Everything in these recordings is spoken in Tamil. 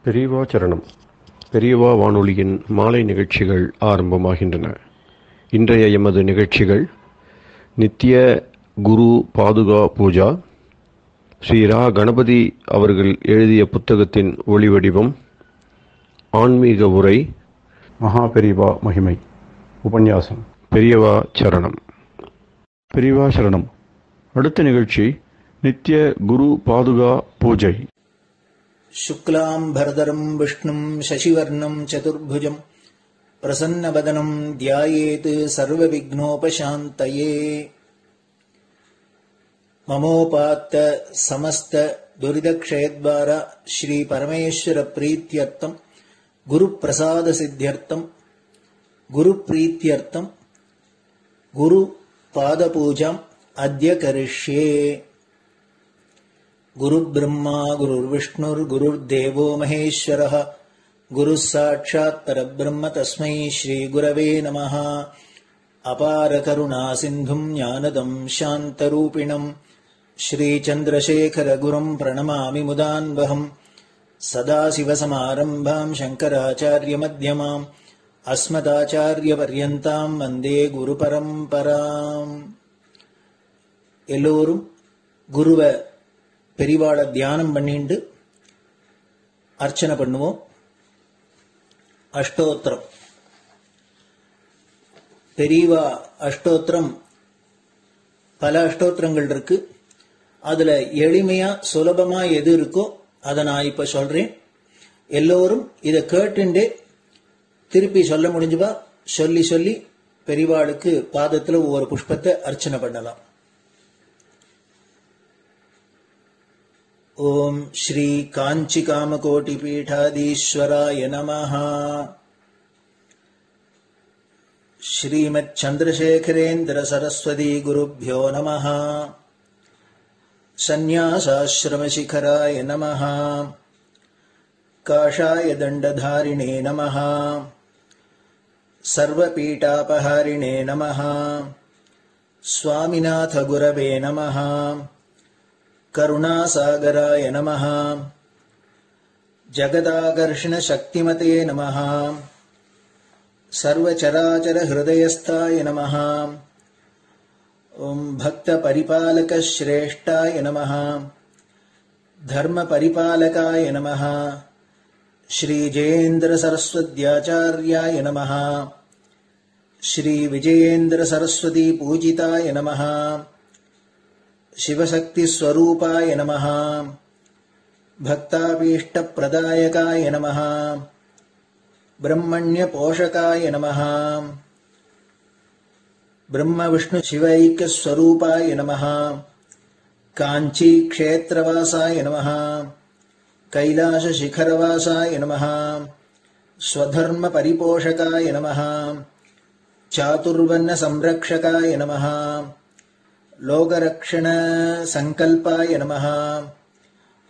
பெரியவா சரணம். பெரியவா வானொலியின் மாலை நிகழ்ச்சிகள் ஆரம்பமாகின்றன. இன்றைய எமது நிகழ்ச்சிகள் நித்திய குரு பாதுகா பூஜா, ஸ்ரீ ரா கணபதி அவர்கள் எழுதிய புத்தகத்தின் ஒளிவடிவம், ஆன்மீக உரை, மகா பெரியவா மகிமை, உபன்யாசம். பெரியவா சரணம். பெரியவா சரணம். அடுத்த நிகழ்ச்சி நித்திய குரு பாதுகா பூஜை. शुक्लाम्भरधरं विष्णुं शशिवर्णं चतुर्भुजं प्रसन्नवदनं ध्यायेत् सर्वविघ्नोपशान्तये। ममोपात्त समस्त दुरितक्षयद्वार श्री परमेश्वर प्रीत्यर्थं गुरुप्रसाद सिद्ध्यर्थं गुरुप्रीत्यर्थं गुरुपादपूजाम् अद्य करिष्ये। गुरुर्ब्रह्मा गुरुर्विष्णुर्गुरुर्देवो महेश्वरः गुरुः साक्षात् परब्रह्म तस्मै श्रीगुरवे नमः। अपारकरुणा सिन्धुं ज्ञानदं शान्तरूपिणं श्रीचन्द्रशेखरगुरुं प्रणमामि मुदान्वहम्। सदाशिवसमारम्भां शङ्कराचार्यमध्यमाम् अस्मदाचार्यपर्यन्तां वन्दे गुरुपरम्पराम्. எல்லோரும் குருவ பெரிவாள தியானம் பண்ணிண்டு அர்ச்சனை பண்ணுவோம். அஷ்டோத்திரம். பெரியவா அஷ்டோத்திரம் பல அஷ்டோத்திரங்கள் இருக்கு. அதுல எளிமையா சுலபமா எது இருக்கோ அதை நான் இப்ப சொல்றேன். எல்லோரும் இதை கேட்டுண்டே திருப்பி சொல்ல முடிஞ்சுபா சொல்லி சொல்லி பெரிவாளுக்கு பாதத்துல ஒவ்வொரு புஷ்பத்தை அர்ச்சனை பண்ணலாம். ओम श्री कांची कामकोटि पीठाधीश्वराय नमः। श्रीमत् चंद्रशेखरेन्द्र सरस्वती गुरुभ्यो नमः। संन्यासाश्रम शिखराय नमः। काषाय दंडधारिणे नमः। सर्वपीठापहारिणे नमः। स्वामिनाथ गुरवे नमः। करुणासागराय नमः। जगदाकर्षण शक्तिमते नमः। सर्वचराचर हृदयस्थाय नमः। ओम भक्त परिपालक श्रेष्ठाय नमः। धर्म परिपालकाय नमः। श्री जयेन्द्र सरस्वत्याचार्याय नमः। श्री विजयेन्द्र सरस्वती पूजिताय नमः। शिवशक्ति स्वरूपाय नमः। भक्ताभीष्ट प्रदायकाय नमः। ब्रह्मण्य पोषकाय नमः। ब्रह्म विष्णु शिवैक्य स्वरूपाय नमः। कांची क्षेत्रवासाय नमः। कैलाश शिखरवासाय नमः। स्वधर्म परिपोषकाय नमः। चातुर्वर्ण संरक्षकाय नमः। लोकरक्षण संकल्पाय नमः।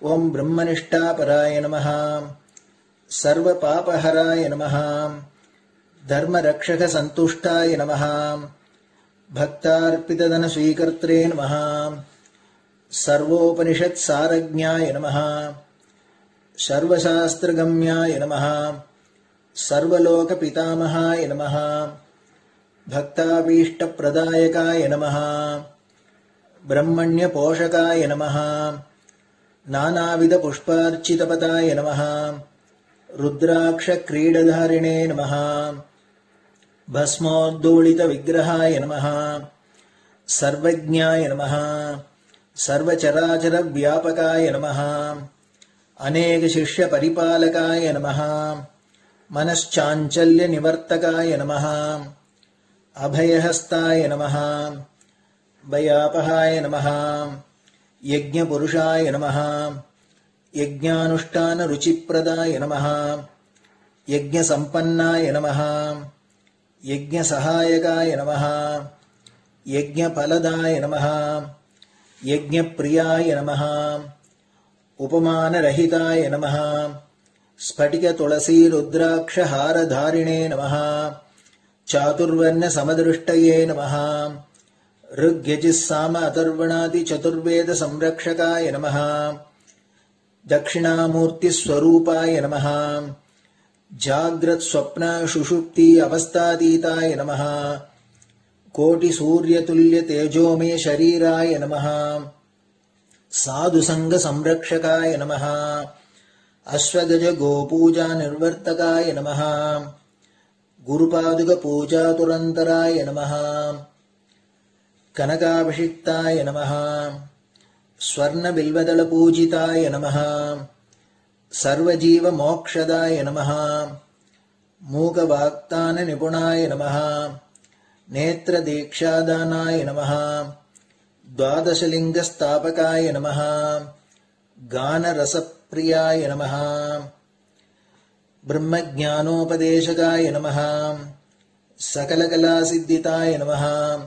ओम ब्रह्मनिष्ठापराय नमः। सर्वपापहराय नमः। धर्मरक्षक संतुष्टाय नमः। भक्तार्पितधन स्वीकर्त्रे नमः। सर्वोपनिषत् सारज्ञाय नमः। सर्वशास्त्रगम्याय नमः। सर्वलोक पितामहाय नमः। भक्ताभीष्ट प्रदायकाय नमः। ब्रह्मण्य पोषकाय नमः। नानाविध पुष्पार्चितपदाय नमः। रुद्राक्ष क्रीडधारिणे नमः। भस्मोद्दोलित विग्रहाय नमः। सर्वज्ञाय नमः। सर्वचराचर व्यापकाय नमः। अनेक शिष्य परिपालकाय नमः। मनश्चाञ्चल्य निवर्तकाय नमः। अभयहस्ताय नमः। भयापहाय नमः। यज्ञपुरुषाय नमः। यज्ञानुष्ठान रुचिप्रदाय नमः। यज्ञसम्पन्नाय नमः। यज्ञसहायकाय नमः। यज्ञफलदाय नमः। यज्ञप्रियाय नमः। उपमानरहिताय नमः। स्फटिक तुलसी रुद्राक्ष हारधारिणे नमः। चातुर्वर्ण समदृष्टये नमः। ऋग्यजुस्साम अथर्वणादि चतुर्वेद संरक्षकाय नमः। தட்சிணாமூர்த்தி ஸ்வரூபாய நமஹ. ஜாக்ரத் ஸ்வப்ன சுஷுப்தி அவஸ்தாதீதாய நமஹ. கோட்டி சூரிய துல்லிய தேஜோமே ஷரீராய நமஹ. சாது சங்க சம்ரக்ஷகாய நமஹ. அஸ்வகஜ கோபூஜா நிர்வர்த்தகாய நமஹ. குருபாதுக பூஜா துரந்தராய நமஹ. கனகாபிஷிக்தாய நமஹ. ஸ்வர்ண பில்வதள பூஜிதாய நமஹ. சர்வஜீவ மோக்ஷதாய நமஹ. மூக வாக்தான நிபுணாய நமஹ. நேத்ர தீக்ஷாதானாய நமஹ. द्वादशलिंग स्थापकाय नमः. गान रसप्रियाय नमः. ब्रह्मज्ञानोपदेशकाय नमः. सकलकलासिद्धिताय नमः.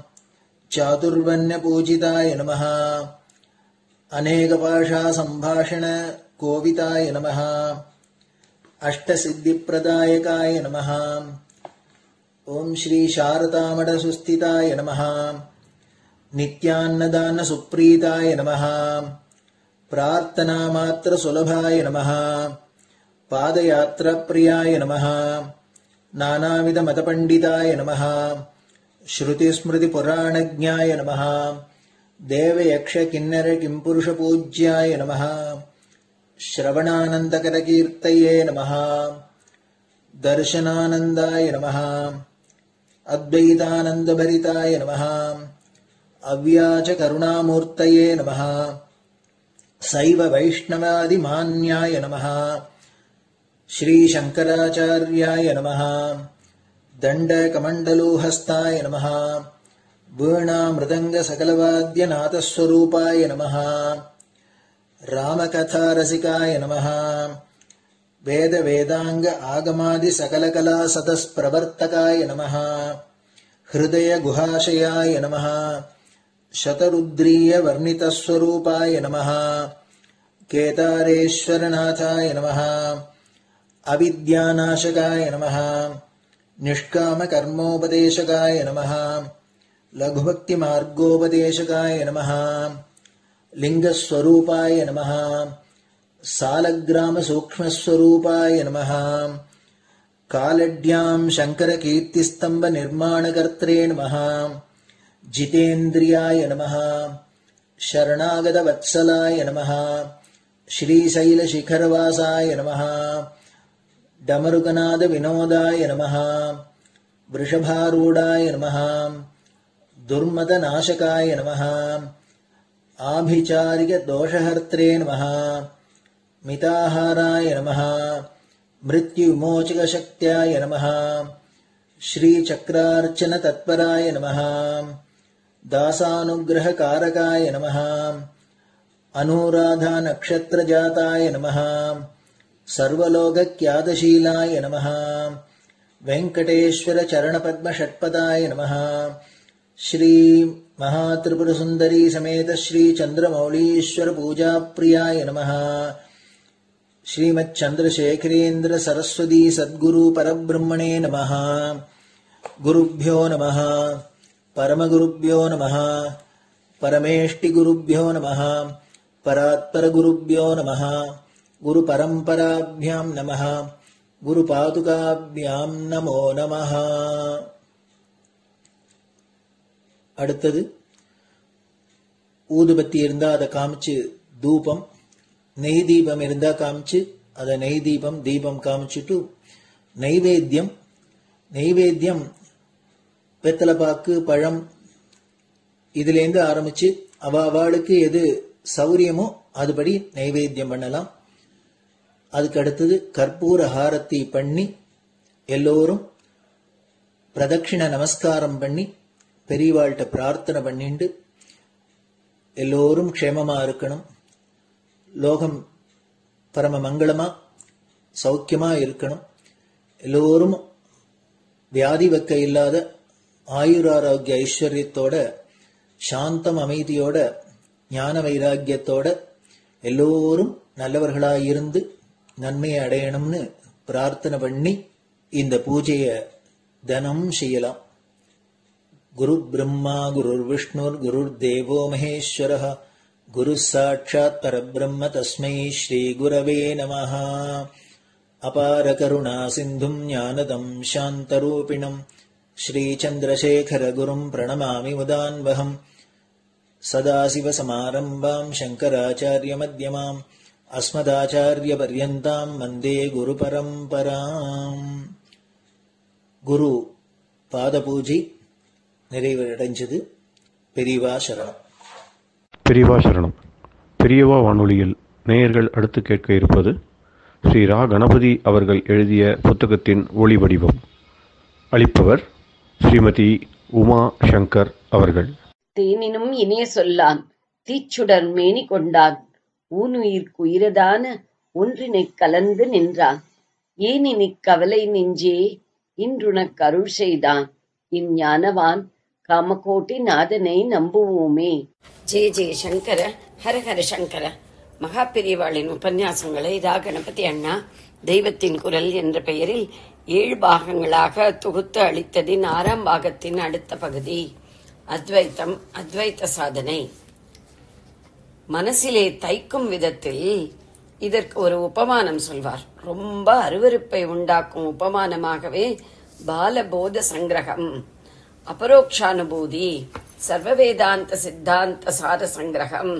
चातुर्वण्यपूजिताय नमः. अनेकभाषा संभाषण कोविताय नमः. अष्टसिद्धिप्रदायकाय नमः. ओम श्री शारदामठ सुस्थिताय नमः. नित्यान्नदान सुप्रीताय नमः. प्रार्थना मात्र सुलभाय नमः. पादयात्रा प्रियाय नमः. नानाविध मतपंडिताय नमः. श्रुति स्मृति पुराणज्ञाय नमः. देव यक्ष किन्नर किंपुरुष पूज्याय नमः. श्रवणानंदकर कीर्तये नमः. दर्शनानंदाय नमः. अद्वैतानंद भरिताय नमः. अव्याच करुणामूर्तये नमः. शैव वैष्णवादि मान्याय नमः. श्री शंकराचार्याय नमः. दंड कमंडलूहस्ताय नमः. वीणा मृदंग सकलवाद्य नाथस्वरूपाय नमः. रामकथा रसिकाय नमः. वेद वेदांग आगमादि सकलकला सतस्प्रवर्तकाय नमः. हृदय गुहाशयाय नमः. शतरुद्रीय वर्णितस्वरूपाय नमः. केदारेश्वरनाथाय नमः. अविद्यानाशकाय नमः. निष्काम कर्मोपदेशकाय नमः. लघुभक्ति मार्गोपदेशकाय नमः. लिंगस्वरूपाय नमः. सालग्राम सूक्ष्मस्वरूपाय नमः. कालड्यां शंकर कीर्तिस्तंभ निर्माणकर्त्रे नमः. जितेन्द्रियाय नमः. शरणागत वत्सलाय नमः. श्रीशैल शिखरवासाय नमः. डमरुकनाद विनोदाय नमः. वृषभारूढ़ाय नमः. दुर्मद नाशकाय नमः. आभिचारिक दोषहर्त्रे नमः. मिताहाराय नमः. मृत्युविमोचक शक्त्याय नमः. श्री चक्रार्चन तत्पराय नमः. दासानुग्रह कारकाय नमः. अनुराधा नक्षत्र जाताय नमः. सर्वलोक ख्यातशीलाय नमः. वेंकटेश्वर चरण पद्म षट्पदाय नमः. श्री महात्रिपुर सुंदरी समेत श्री चंद्रमौलीश्वर पूजा प्रियाय नमः. श्रीमच्चंद्रशेखरेन्द्र सरस्वती सद्गुरु परब्रह्मणे नमः. गुरुभ्यो नमः. परमगुरुभ्यो नमः. परमेष्टिगुरुभ्यो नमः. परात्परगुरुभ्यो नमः. गुरुपरम्पराभ्यां नमः. गुरुपादुकाभ्यां नमो नमः. அடுத்தது ஊதுபத்தி இருந்தா அதை காமிச்சு தூபம், நெய் தீபம் இருந்தா காமிச்சு அதை நெய் தீபம் தீபம் காமிச்சுட்டு நைவேத்தியம் நைவேத்தியம் வெத்தலைப்பாக்கு பழம் இதுலேருந்து ஆரம்பிச்சு அவளுக்கு எது சௌரியமோ அதுபடி நைவேத்தியம் பண்ணலாம். அதுக்கு அடுத்தது கற்பூர ஹாரத்தி பண்ணி எல்லோரும் பிரதட்சிண நமஸ்காரம் பண்ணி பெரியவாள்கிட்ட பிரார்த்தனை பண்ணிண்டு எல்லோரும் க்ஷேமமா இருக்கணும், லோகம் பரம மங்களமா சௌக்கியமா இருக்கணும், எல்லோரும் வியாதி வெக்க இல்லாத ஆயுராரோக்கிய ஐஸ்வர்யத்தோட சாந்தம் அமைதியோட ஞான வைராக்கியத்தோட எல்லோரும் நல்லவர்களாயிருந்து நன்மையை அடையணும்னு பிரார்த்தனை பண்ணி இந்த பூஜையை தினம் செய்யலாம். குரு பிரம்மா குரு விஷ்ணுர் குரு தேவோ மகேஸ்வரः गुरुः साक्षात् परब्रह्म तस्मै श्रीगुरवे नमः। अपारकरुणासिन्धुम् ज्ञानदम् शान्तरूपिणम् श्रीचन्द्रशेखरगुरुम् प्रणमामि मुदान्वहम्। सदाशिवसमारम्भाम् शङ्कराचार्यमध्यमाम् अस्मदाचार्यपर्यन्ताम् वन्दे गुरुपरम्पराम्. குரு பாதபூஜை நிறைவடைஞ்சது. பெரியவா சரணம். பெரியவா சரணம். பெரியவா வானொலியில் நேயர்கள் அடுத்து கேட்க இருப்பது ஸ்ரீ ரா கணபதி அவர்கள் எழுதிய புத்தகத்தின் ஒளி வடிவம். அளிப்பவர் ஸ்ரீமதி உமா சங்கர் அவர்கள். தேனினும் இனிய சொல்லான் தீச்சுடர் மேனி கொண்டான் ஊனுயிர்க்குயிரதான ஒன்றினைக் கலந்து நின்றான் ஏனினிக் கவலை நெஞ்சே இன்றுனக் அருள் செய்தான் இஞ்ஞானவான் காமகோட்டி நாதனை நம்புவோமே. ஜெய ஜெய சங்கர, ஹரஹர சங்கர. மகா பெரியவாளின் உபன்யாசங்களை ரா கணபதி அண்ணா தெய்வத்தின் குரல் என்ற பெயரில் 7 பாகங்களாக தொகுத்து அளித்ததின் 6ஆம் பாகத்தின் அடுத்த பகுதி அத்வைத்தம், அத்வைத்த சாதனை. மனசிலே தைக்கும் விதத்தில் இதற்கு ஒரு உபமானம் சொல்வார். ரொம்ப அருவருப்பை உண்டாக்கும் உபமானமாகவே பாலபோத சங்கிரகம், அபரோக்ஷானுபூதி, சர்வவேதாந்த சித்தாந்த சார சங்கிரகம்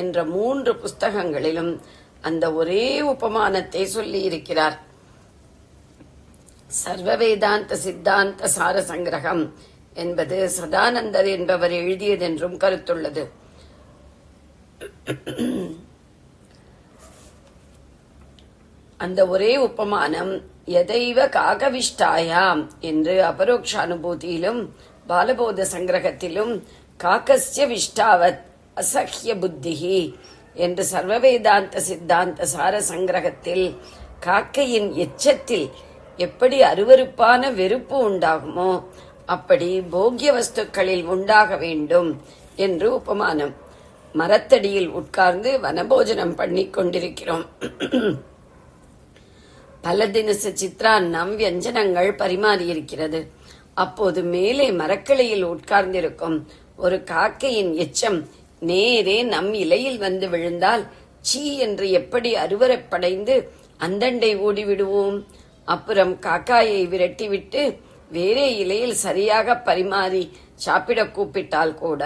என்ற 3 புஸ்தகங்களிலும் அந்த ஒரே உபமானத்தை சொல்லி இருக்கிறார். சர்வவேதாந்த சித்தாந்த சார சங்கிரகம் என்பது சதானந்தர் என்பவர் எழுதியதென்றும் கருத்துள்ளது. அந்த ஒரே உபமானம் எதைவ காகவிஷ்டாயாம் என்று அபரோக்ஷானுபூதியிலும் பாலபோத சங்கிரகத்திலும் காக்கஸ்ய விஷ்டாவத் அசஹ்ய புத்திஹி என்று சர்வவேதாந்த சித்தாந்த சார சங்கிரகத்தில் காக்கையின் எச்சத்தில் எப்படி அருவருப்பான வெறுப்பு உண்டாகுமோ அப்படி போக்கிய வஸ்துக்களில் உண்டாக வேண்டும் என்று உபமானம். மரத்தடியில் உட்கார்ந்து வனபோஜனம் பண்ணிக் கொண்டிருக்கிறோம். பல தினசு சித்ரான்னம் வியஞ்சனங்கள் பரிமாறியிருக்கிறது. அப்போது மேலே மரக்கிளையில் உட்கார்ந்திருக்கும் ஒரு காக்கையின் எச்சம் நேரே நம் இலையில் வந்து விழுந்தால் சீ என்று எப்படி அருவரப்படைந்து அந்தண்டை ஓடிவிடுவோம். அப்புறம் காக்காயை விரட்டிவிட்டு வேறே இலையில் சரியாக பரிமாறி சாப்பிட கூப்பிட்டால் கூட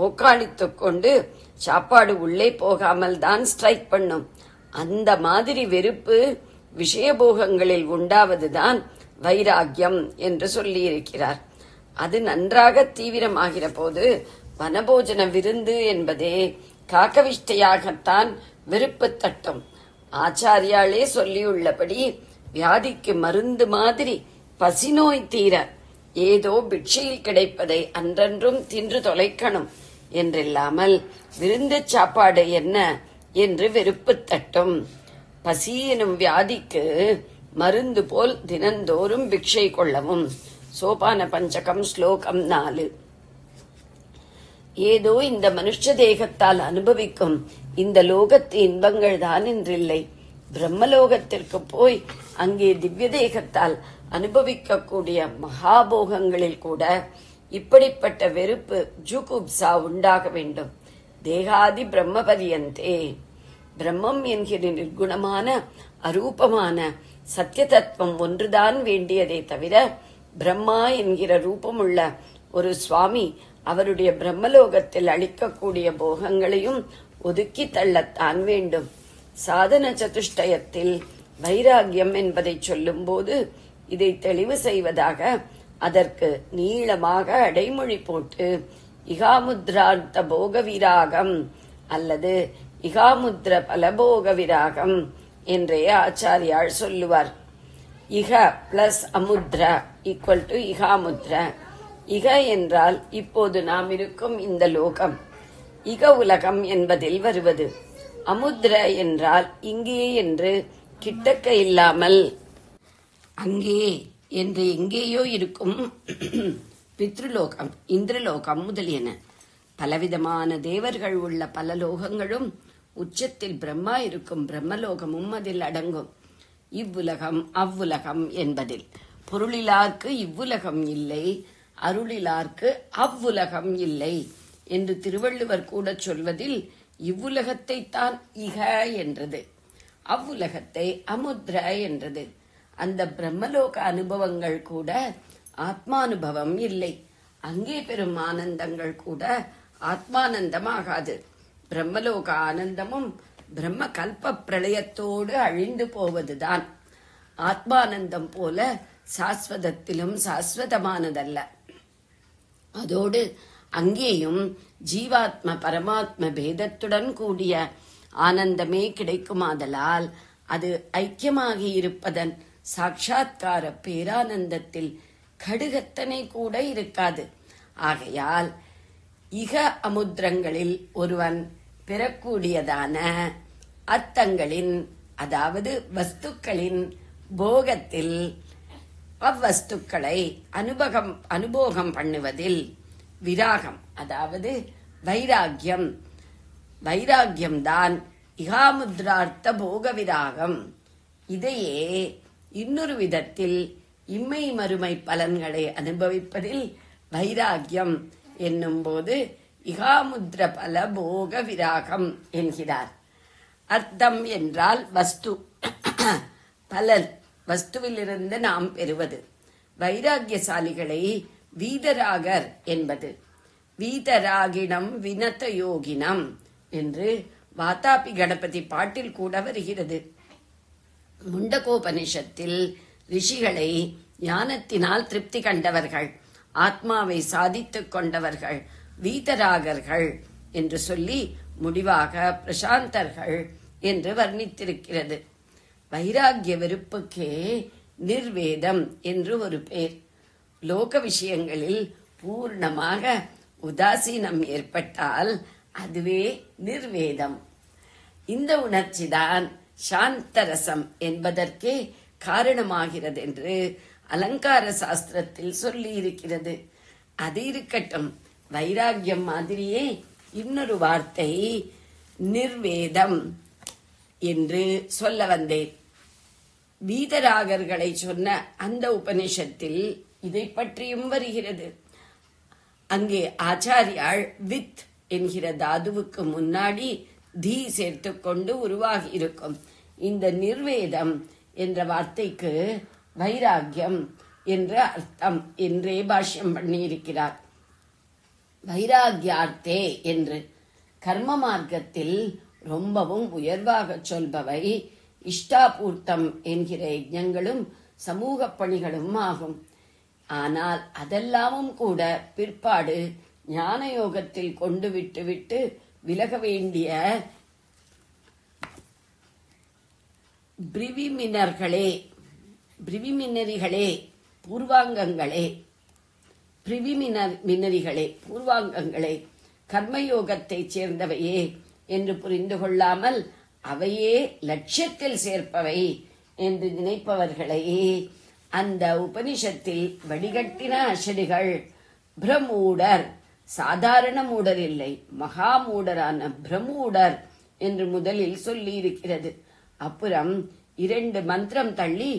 ஓக்காளித்துக் கொண்டு சாப்பாடு உள்ளே போகாமல் தான் ஸ்ட்ரைக் பண்ணும். அந்த மாதிரி வெறுப்பு விஷயபோகங்களில் உண்டாவதுதான் வைராகியம் என்று சொல்லியிருக்கிறார். அது நன்றாக தீவிரமாகிற போது வனபோஜன விருந்து என்பதே காக்கவிஷ்டையாகத்தான் வெறுப்பு தட்டும். ஆச்சாரியாலே சொல்லியுள்ளபடி வியாதிக்கு மருந்து மாதிரி பசிநோய் தீர ஏதோ பிட்சையில் கிடைப்பதை அன்றன்றும் தின்று தொலைக்கணும் என்றில்லாமல் விருந்து சாப்பாடு என்ன என்று வெறுப்பு தட்டும். பசி எனும் வியாதிக்கு மருந்து போல் தினந்தோறும் பிக்ஷை கொள்ளவும். சோபான பஞ்சகம் ஸ்லோகம் 4. ஏதோ இந்த மனுஷ தேகத்தால் அனுபவிக்கும் இந்த லோகத்து இன்பங்கள் தான் என்றில்லை. பிரம்மலோகத்திற்கு போய் அங்கே திவ்ய தேகத்தால் அனுபவிக்கக்கூடிய மகாபோகங்களில் கூட இப்படிப்பட்ட வெறுப்பு ஜுகுப்சா உண்டாக வேண்டும். தேகாதி பிரம்ம பரியந்தே. பிரம்மம் என்கிற நிர்குணமான அரூபமான சத்திய தத்துவம் ஒன்றுதான் வேண்டியதே தவிர பிரம்மா என்கிற ரூபமுள்ள ஒரு சுவாமி அவருடைய பிரம்மலோகத்தில் அளிக்கக்கூடிய போகங்களையும் ஒதுக்கி தள்ளத்தான் வேண்டும். சாதன சதுஷ்டயத்தில் வைராகியம் என்பதை சொல்லும் போது இதை தெளிவு செய்வதாக அதற்கு நீளமாக அடைமொழி போட்டு இகாமுத்ரார்த்த போக விராகம் அல்லது இகாமுத்ர பலபோக விராகம் என்றே ஆச்சாரியால் சொல்லுவார். இக பிளஸ் அமுத்ர ஈக்குவல் டு இகாமுத்ர. இக என்றால் இப்போது நாம் இருக்கும் இந்த லோகம், இக உலகம் என்பதில் வருவது. அமுத்ர என்றால் இங்கே என்று கிட்டக்க இல்லாமல் அங்கே என்று எங்கேயோ இருக்கும் பித்ருலோகம், இந்திரலோகம் முதலியன. பலவிதமான தேவர்கள் உள்ள பல லோகங்களும் உச்சத்தில் பிரம்மா இருக்கும் பிரம்மலோகமும் அதில் அடங்கும். இவ்வுலகம் அவ்வுலகம் என்பதில் பொருளிலார்க்கு இவ்வுலகம் இல்லை, அருளிலார்க்கு அவ்வுலகம் இல்லை என்று திருவள்ளுவர் கூட சொல்வதில் இவ்வுலகத்தை தான் இக என்றது, அவ்வுலகத்தை அமுத்ர என்றது. அந்த பிரம்மலோக அனுபவங்கள் கூட ஆத்மானுபவம் இல்லை. அங்கே பெறும் ஆனந்தங்கள் கூட ஆத்மானந்தமாகாது. பிரம்மலோக ஆனந்தமும் பிரம்ம கல்ப பிரளயத்தோடு அழிந்து போவதுதான். ஆத்மானந்தம் போல சாஸ்வதத்திலும் சாஸ்வதமானதல்ல. அதோடு அங்கேயும் ஜீவாத்ம பரமாத்ம பேதத்துடன் கூடிய ஆனந்தமே கிடைக்குமாதலால் அது ஐக்கியமாகி இருப்பதன் சாட்சாத்கார பேரானந்தத்தில் கடுகத்தனை கூட இருக்காது. ஆகையால் இக அமுத்திரங்களில் ஒருவன் பெறக்கூடியதான அர்த்தங்களின், அதாவது வஸ்துக்களின் போகத்தில், அவ்வஸ்துக்களை அனுபோகம் பண்ணுவதில் விராகம், அதாவது வைராகியம், வைராகியம்தான் இகாமுத்ரார்த்த போக விராகம். இதையே இன்னொரு விதத்தில் இம்மை மறுமை பலன்களை அனுபவிப்பதில் வைராகியம் என்னும் போது இகாமுத்ர பல போக விராகம் என்கிறார். அர்த்தம் என்றால் வஸ்து, பலன், வஸ்துவிலிருந்து நாம் பெறுவது. வைராகியசாலிகளை வீதராகர் என்பது. வீதராகிணம் வினத யோகினம் என்று வாதாபி கணபதி பாட்டில் கூட வருகிறது. முண்டகோபனிஷத்தில் ரிஷிகளை ஞானத்தினால் திருப்தி கண்டவர்கள், ஆத்மாவை சாதித்துக் கொண்டவர்கள் வீதராகர்கள் என்று சொல்லி முடிவாக பிரசாந்தர்கள் என்று வர்ணித்திருக்கிறது. வைராகிய வெறுப்புக்கே நிர்வேதம் என்று ஒரு பேர். லோக விஷயங்களில் பூர்ணமாக உதாசீனம் ஏற்பட்டால் அதுவே நிர்வேதம். இந்த உணர்ச்சிதான் சாந்தரசம் என்பதற்கே காரணமாகிறது என்று அலங்கார சாஸ்திரத்தில் சொல்லி இருக்கிறது. அது இருக்கட்டும், வைராகியம் மாதிரியே இன்னொரு வார்த்தை நிர்வேதம் என்று சொல்ல வந்தேன். வீதராகர்களை சொன்ன அந்த உபனிஷத்தில் இதை பற்றியும் வருகிறது. அங்கே ஆச்சாரியாள் வித் என்கிற தாதுவுக்கு முன்னாடி தி சேர்த்து கொண்டு உருவாகி இருக்கும். இந்த நிர்வேதம் என்ற வார்த்தைக்கு வைராகியம் என்ற அர்த்தம் என்றே பாஷ்யம் பண்ணியிருக்கிறார். வைராகியார்த்தே என்று கர்ம மார்க்கத்தில் ரொம்பவும் உயர்வாக சொல்பவை இஷ்டாபூர்த்தம் என்கிற யஜ்ஞங்களும் சமூக பணிகளும் ஆகும். ஆனால் அதெல்லாமும் கூட பிற்பாடு ஞான யோகத்தில் கொண்டு விட்டு விலக வேண்டிய பிரிவிமினரிகளே பூர்வாங்கங்களே கர்மயோகத்தை சேர்ந்தவையே என்று புரிந்து கொள்ளாமல் அவையே லட்சியத்தில் சேர்ப்பவை என்று நினைப்பவர்களை அந்த உபனிஷத்தில் வடிகட்டின அசடிகள் பிரமூடர், சாதாரண மூடர் இல்லை, மகாமூடரான பிரமூடர் என்று முதலில் சொல்லி இருக்கிறது. அப்புறம் 2 மந்திரம் தள்ளி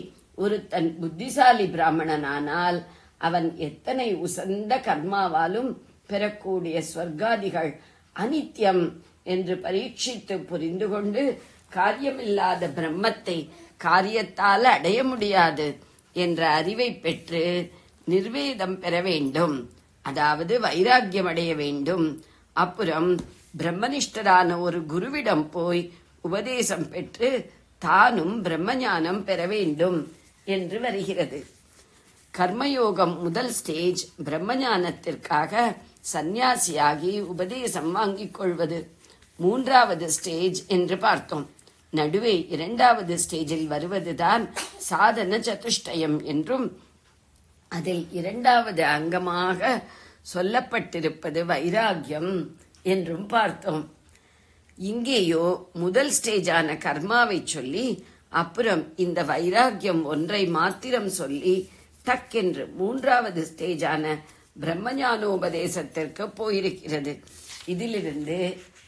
ஒருத்தன் புத்திசாலி பிராமணனானால் அவன் எத்தனை உசந்த கர்மாவாலும் பெறக்கூடிய ஸ்வர்காதிகள் அனித்யம் என்று பரீட்சித்து புரிந்து கொண்டு காரியமில்லாத பிரம்மத்தை காரியத்தால் அடைய முடியாது என்ற அறிவை பெற்று நிர்வேதம் பெற வேண்டும், அதாவது வைராகியம் அடைய வேண்டும். அப்புறம் பிரம்மனிஷ்டரான ஒரு குருவிடம் போய் உபதேசம் பெற்று தானும் பிரம்மஞானம் பெற வேண்டும் என்று வருகிறது. கர்மயோகம் முதல் ஸ்டேஜ் பிரம்மஞானத்திற்காக சந்நியாசியாகி உபதேசம் வாங்கிக் கொள்வது. 3வது ஸ்டேஜ் என்று பார்த்தோம். நடுவே 2வது ஸ்டேஜில் வருவதுதான் சாதன சதுஷ்டயம் என்றும் அதில் 2வது அங்கமாக சொல்லப்பட்டிருப்பது வைராகியம் என்றும் பார்த்தோம். இங்கேயோ முதல் ஸ்டேஜான கர்மாவை சொல்லி அப்புறம் இந்த வைராகியம் ஒன்றை மாத்திரம் சொல்லி டக்கென்று 3வது ஸ்டேஜான பிரம்மஞானோபதேசத்திற்கு போயிருக்கிறது. இதிலிருந்து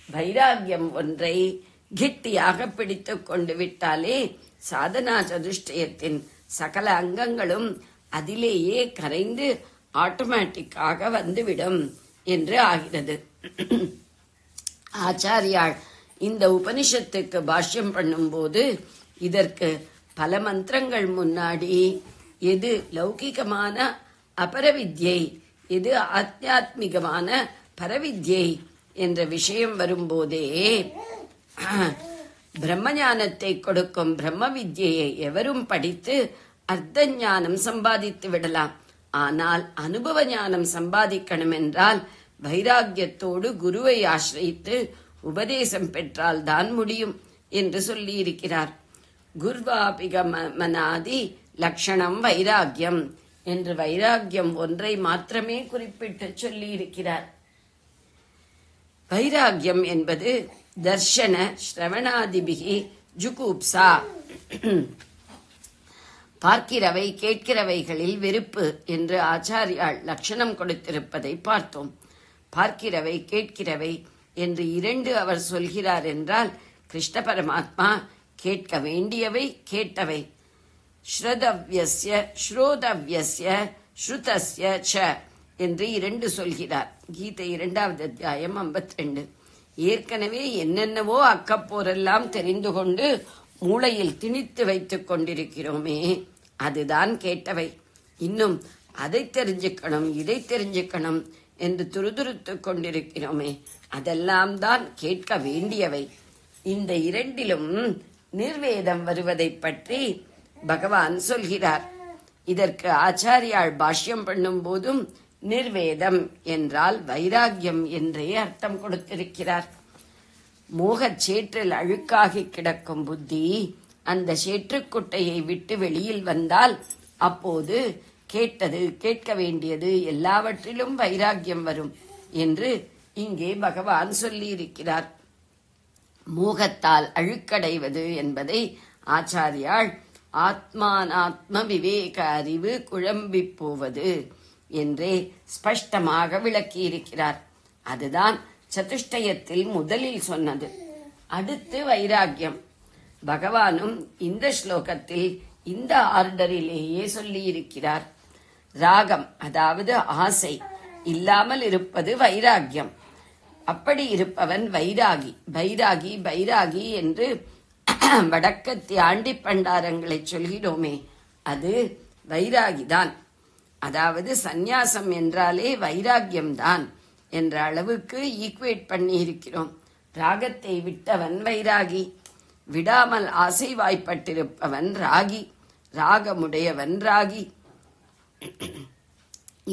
வைராகியம் ஒன்றை கெட்டியாக பிடித்துக் கொண்டு விட்டாலே சாதனா சதுஷ்டயத்தின் சகல அங்கங்களும் அதிலேயே கரைந்து ஆட்டோமேட்டிக்காக வந்துவிடும் என்று ஆகிறது. ஆச்சாரியாள் இந்த உபனிஷத்துக்கு பாஷ்யம் பண்ணும்போது இதற்கு பல மந்திரங்கள் முன்னாடி எது லௌகிகமான அபரவித்யை, எது ஆத்தியாத்மிகமான பரவித்யை என்ற விஷயம் வரும்போதே பிரம்மஞானத்தை கொடுக்கும் பிரம்ம வித்யை எவரும் படித்து அர்த்த ஞானம் சம்பாதித்து விடலாம். ஆனால் அனுபவ ஞானம் சம்பாதிக்கணும் என்றால் வைராக்கியத்தோடு குருவை ஆசிரித்து உபதேசம் பெற்றால் தான் முடியும் என்று சொல்லி இருக்கிறார். குர்வாபிகமனாதி லட்சணம் வைராக்கியம் என்று வைராக்கியம் ஒன்றை மாத்திரமே குறிப்பிட்டு சொல்லி இருக்கிறார். வைராக்கியம் என்பது தர்ஷன ஸ்ரவணாதிபிகி ஜுகுப்சா, பார்க்கிறவை கேட்கிறவைகளில் வெறுப்பு என்று ஆச்சாரியால் லட்சணம் கொடுத்திருப்பதை பார்த்தோம். பார்க்கிறவை கேட்கிறவை என்று இரண்டு அவர் சொல்கிறார் என்றால் கிருஷ்ண பரமாத்மா கேட்க வேண்டியவை கேட்டவை, ஸ்ரதவ்யஸ்ய ஸ்ரோதவ்யஸ்ய ஸ்ருதஸ்ய ச என்று இரண்டு சொல்கிறார். கீதை 2வது அத்தியாயம் 52. ஏற்கனவே என்னென்னவோ அக்கப்போரெல்லாம் தெரிந்து கொண்டு மூளையில் திணித்து வைத்துக் கொண்டிருக்கிறோமே, அதுதான் கேட்டவை. இன்னும் அதை தெரிஞ்சுக்கணும் இதை தெரிஞ்சுக்கணும் என்று துருதுருத்துக் கொண்டிருக்கிறோமே, அதெல்லாம் தான் கேட்க வேண்டியவை. இந்த இரண்டிலும் நிர்வேதம் வருவதை பற்றி பகவான் சொல்கிறார். இதற்கு ஆச்சாரியால் பாஷ்யம் பண்ணும் போதும் நிர்வேதம் என்றால் வைராக்கியம் என்றே அர்த்தம் கொடுத்திருக்கிறார். மோகச் சேற்றில் அழுக்காகி கிடக்கும் புத்தி அந்த சேற்றுக்குட்டையை விட்டு வெளியில் வந்தால் அப்போது கேட்டது கேட்க வேண்டியது எல்லாவற்றிலும் வைராக்கியம் வரும் என்று இங்கே பகவான் சொல்லி இருக்கிறார். மோகத்தால் அழுக்கடைவது என்பதை ஆச்சாரியால் ஆத்மானாத்ம விவேக அறிவு குழம்பி போவது என்றே ஸ்பஷ்டமாக விளக்கியிருக்கிறார். அதுதான் சதுஷ்டயத்தில் முதலில் சொன்னது. அடுத்து வைராக்கியம். பகவானும் இந்த ஸ்லோகத்தில் இந்த ஆர்டரிலேயே சொல்லி இருக்கிறார். ராகம் அதாவது ஆசை இல்லாமல் இருப்பது வைராக்கியம். அப்படி இருப்பவன் வைராகி. பைராகி பைராகி என்று வடக்கத்தி ஆண்டி பண்டாரங்களை சொல்கிறோமே, அது வைராகிதான். அதாவது சந்நியாசம் என்றாலே வைராக்கியம்தான் என்ற அளவுக்கு ஈக்குவேட் பண்ணி இருக்கிறோம். ராகத்தை விட்டவன் வைராகி, விடாமல் ஆசை வாய்ப்பட்டிருப்பவன் ராகி, ராகமுடையவன் ராகி.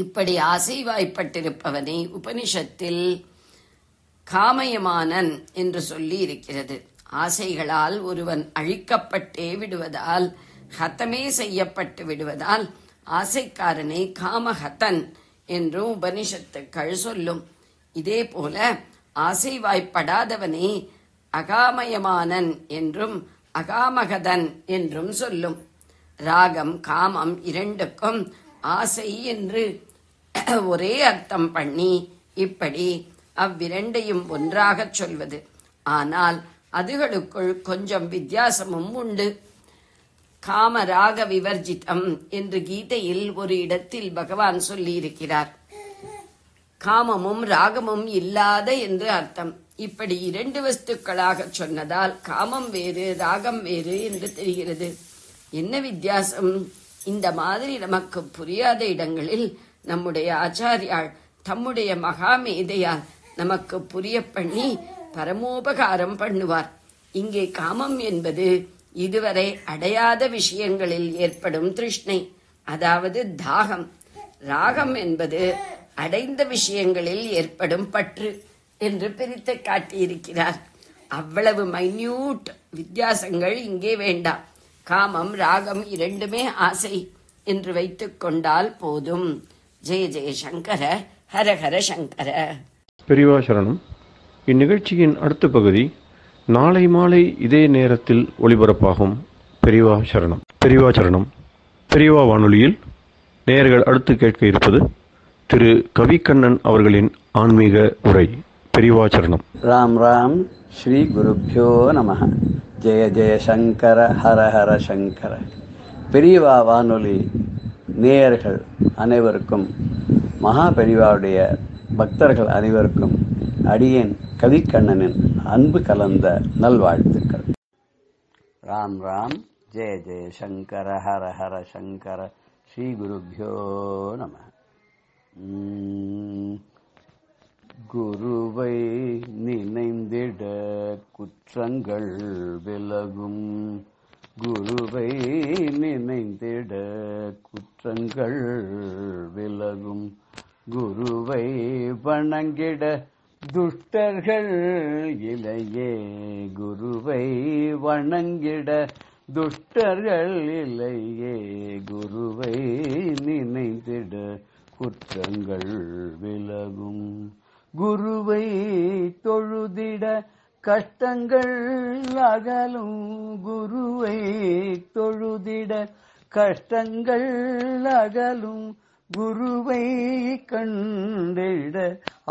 இப்படி ஆசை வாய்ப்பட்டிருப்பவனை உபனிஷத்தில் காமயமானன் என்று சொல்லி இருக்கிறது. ஆசைகளால் ஒருவன் அழிக்கப்பட்டே விடுவதால், ஹத்தமே செய்யப்பட்டு விடுவதால் ஆசைக்காரனை காமஹத்தன் என்றும் உபனிஷத்துக்கள் சொல்லும். இதே போல ஆசை வாய்ப்படாதவனே அகாமயமானன் என்றும் அகாமகதன் என்றும் சொல்லும். ராகம் காமம் இரண்டுக்கும் ஆசை என்று ஒரே அர்த்தம் பண்ணி இப்படி அவ்விரண்டையும் ஒன்றாகச் சொல்வது. ஆனால் அதுகளுக்குள் கொஞ்சம் வித்தியாசமும் உண்டு. காமராக விவர்ஜிதம் என்று கீதையில் ஒரு இடத்தில் பகவான் சொல்லி இருக்கிறார். காமமும் ராகமும் இல்லாத என்று அர்த்தம். இப்படி இரண்டு வஸ்துக்களாக சொன்னதால் காமம் வேறு ராகம் வேறு என்று தெரிகிறது. என்ன வித்தியாசம்? இந்த மாதிரி நமக்கு புரியாத இடங்களில் நம்முடைய ஆச்சாரியால் தம்முடைய மகாமேதையால் நமக்கு புரிய பண்ணி பரமோபகாரம் பண்ணுவார். இங்கே காமம் என்பது இதுவரை அடையாத விஷயங்களில் ஏற்படும் திருஷ்ணை, அதாவது தாகம். ராகம் என்பது அடைந்த விஷயங்களில் ஏற்படும் பற்று என்று பிரித்து காட்டியிருக்கிறார். அவ்வளவு மைன்யூட் வித்தியாசங்கள் இங்கே வேண்டாம். காமம் ராகம் இரண்டுமே ஆசை என்று வைத்துக் கொண்டால் போதும். ஜெய ஜெய சங்கர, ஹர ஹர சங்கர. பெரியவா சரணம். இந்நிகழ்ச்சியின் அடுத்த பகுதி நாளை மாலை இதே நேரத்தில் ஒளிபரப்பாகும். பெரியவா சரணம். பெரியவா சரணம். பெரியவா வானொலியில் நேயர்கள் அடுத்து கேட்க இருப்பது திரு கவிக்கண்ணன் அவர்களின் ஆன்மீக உரை. பெரியவா சரணம். ராம் ராம். ஸ்ரீ குருப்யோ நமः. ஜெய ஜெய சங்கர, ஹர ஹர சங்கர. பெரியவா வானொலி நேயர்கள் அனைவருக்கும், மகா பெரியவாவுடைய பக்தர்கள் அனைவருக்கும் அடியேன் கவிக்கண்ணனின் அன்பு கலந்த நல்வாழ்த்துக்கள். ராம் ராம். ஜெய ஜெய சங்கர ஹர ஹர சங்கர. ஸ்ரீ குருப்யோ நம. குருவை நினைந்திட குற்றங்கள் விலகும். குருவை நினைந்திட குற்றங்கள் விலகும். குருவை வணங்கிட துஷ்டர்கள் இலையே. குருவை வணங்கிட துஷ்டர்கள் இலையே. குருவை நினைந்திட குற்றங்கள் விலகும். குருவை தொழுதிட கஷ்டங்கள் அகலும். குருவை தொழுதிட கஷ்டங்கள் அகலும். குருவை கண்டிட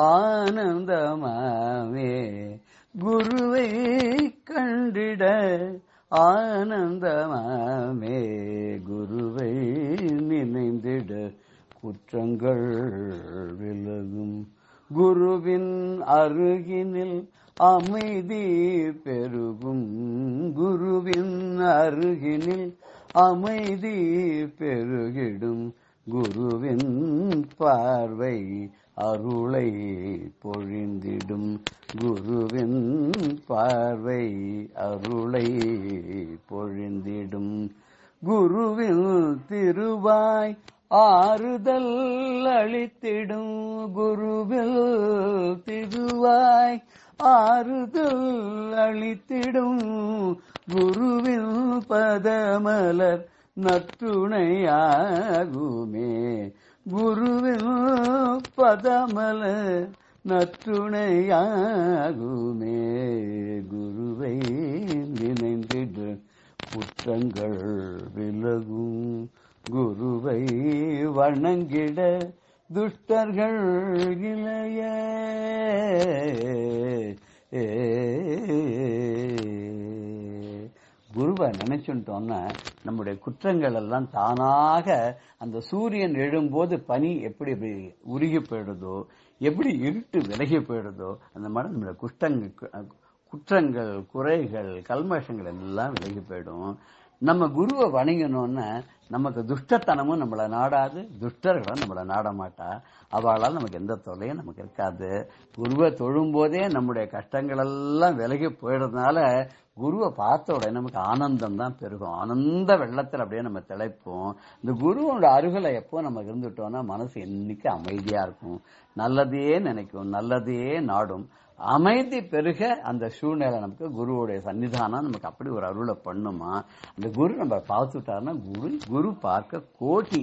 ஆனந்தமாவே. குருவை கண்டிட ஆனந்தமாமே. குருவை நினைந்திட குற்றங்கள் விலகும். குருவின் அருகினில் அமைதி பெருகும். குருவின் அருகினில் அமைதி பெருகிடும். குருவின் பார்வை அருளை பொழிந்திடும். குருவின் பார்வை அருளை பொழிந்திடும். குருவின் திருவாய் ஆறுதல் அளித்திடும். குருவில் திருவாய் ஆறுதல் அளித்திடும். குருவில் பதமலர் நற்றுணையாகுமே. குருவில் பதமலர் நற்றுணையாகுமே. குருவை நினைந்திட குற்றங்கள் விலகும். குருவை வணங்கிட துஷ்டர்கள் இளைய. குருவை நினைச்சுட்டோம்னா நம்முடைய குற்றங்கள் எல்லாம் தானாக அந்த சூரியன் எழும்போது பனி எப்படி உருகி போயிடுதோ, எப்படி இருட்டு விலகி போயிடுதோ, அந்த மாதிரி நம்முடைய குற்றங்கள் குறைகள் கல்மஷங்கள் எல்லாம் விலகி போயிடும். நம்ம குருவை வணங்கினோன்னா நமக்கு துஷ்டத்தனமும் நம்மளை நாடாது, துஷ்டர்களும் நம்மளை நாட மாட்டா. அவளால் நமக்கு எந்த தொல்லையும் நமக்கு இருக்காது. குருவை தொழும்போதே நம்முடைய கஷ்டங்கள் எல்லாம் விலகி போயிடுறதுனால குருவை பார்த்த உடனே நமக்கு ஆனந்தம் தான் பெருகும். ஆனந்த வெள்ளத்தில் அப்படியே நம்ம திளைப்போம். இந்த குருவோட அருகில எப்போ நம்ம இருந்துட்டோம்னா மனசு என்னைக்கு அமைதியா இருக்கும், நல்லதே நினைக்கும், நல்லதே நாடும். அமைதி பெருக அந்த சூழ்நிலை நமக்கு குருவுடைய சன்னிதானம் நமக்கு அப்படி ஒரு அருளை பண்ணுமா. அந்த குரு நம்ம பார்த்துட்டாருன்னா குரு பார்க்க கோட்டி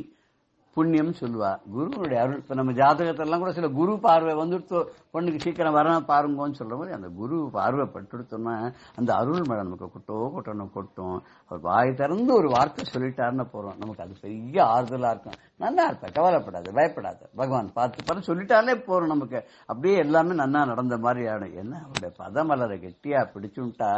புண்ணியம் சொல்லுவா. குருவுடைய அருள் இப்ப நம்ம ஜாதகத்திலாம் கூட சில குரு பார்வை வந்துடுத்தோ பொண்ணுக்கு சீக்கிரம் வரணும் பாருங்கன்னு சொல்ற மாதிரி அந்த குரு பார்வை பட்டுடுத்தோம்னா அந்த அருள் மழை நமக்கு கொட்டும். அவர் வாய் திறந்து ஒரு வார்த்தை சொல்லிட்டாருன்னு போறோம், நமக்கு அது பெரிய ஆறுதலா இருக்கும். நல்லா இருப்ப, கவலைப்படாது, பயப்படாது, பகவான் பார்த்து சொல்லிட்டாலே போறோம். நமக்கு அப்படியே எல்லாமே நன்னா நடந்த மாதிரி ஆடும். என்ன அவருடைய பதமலரை கெட்டியா பிடிச்சுட்டா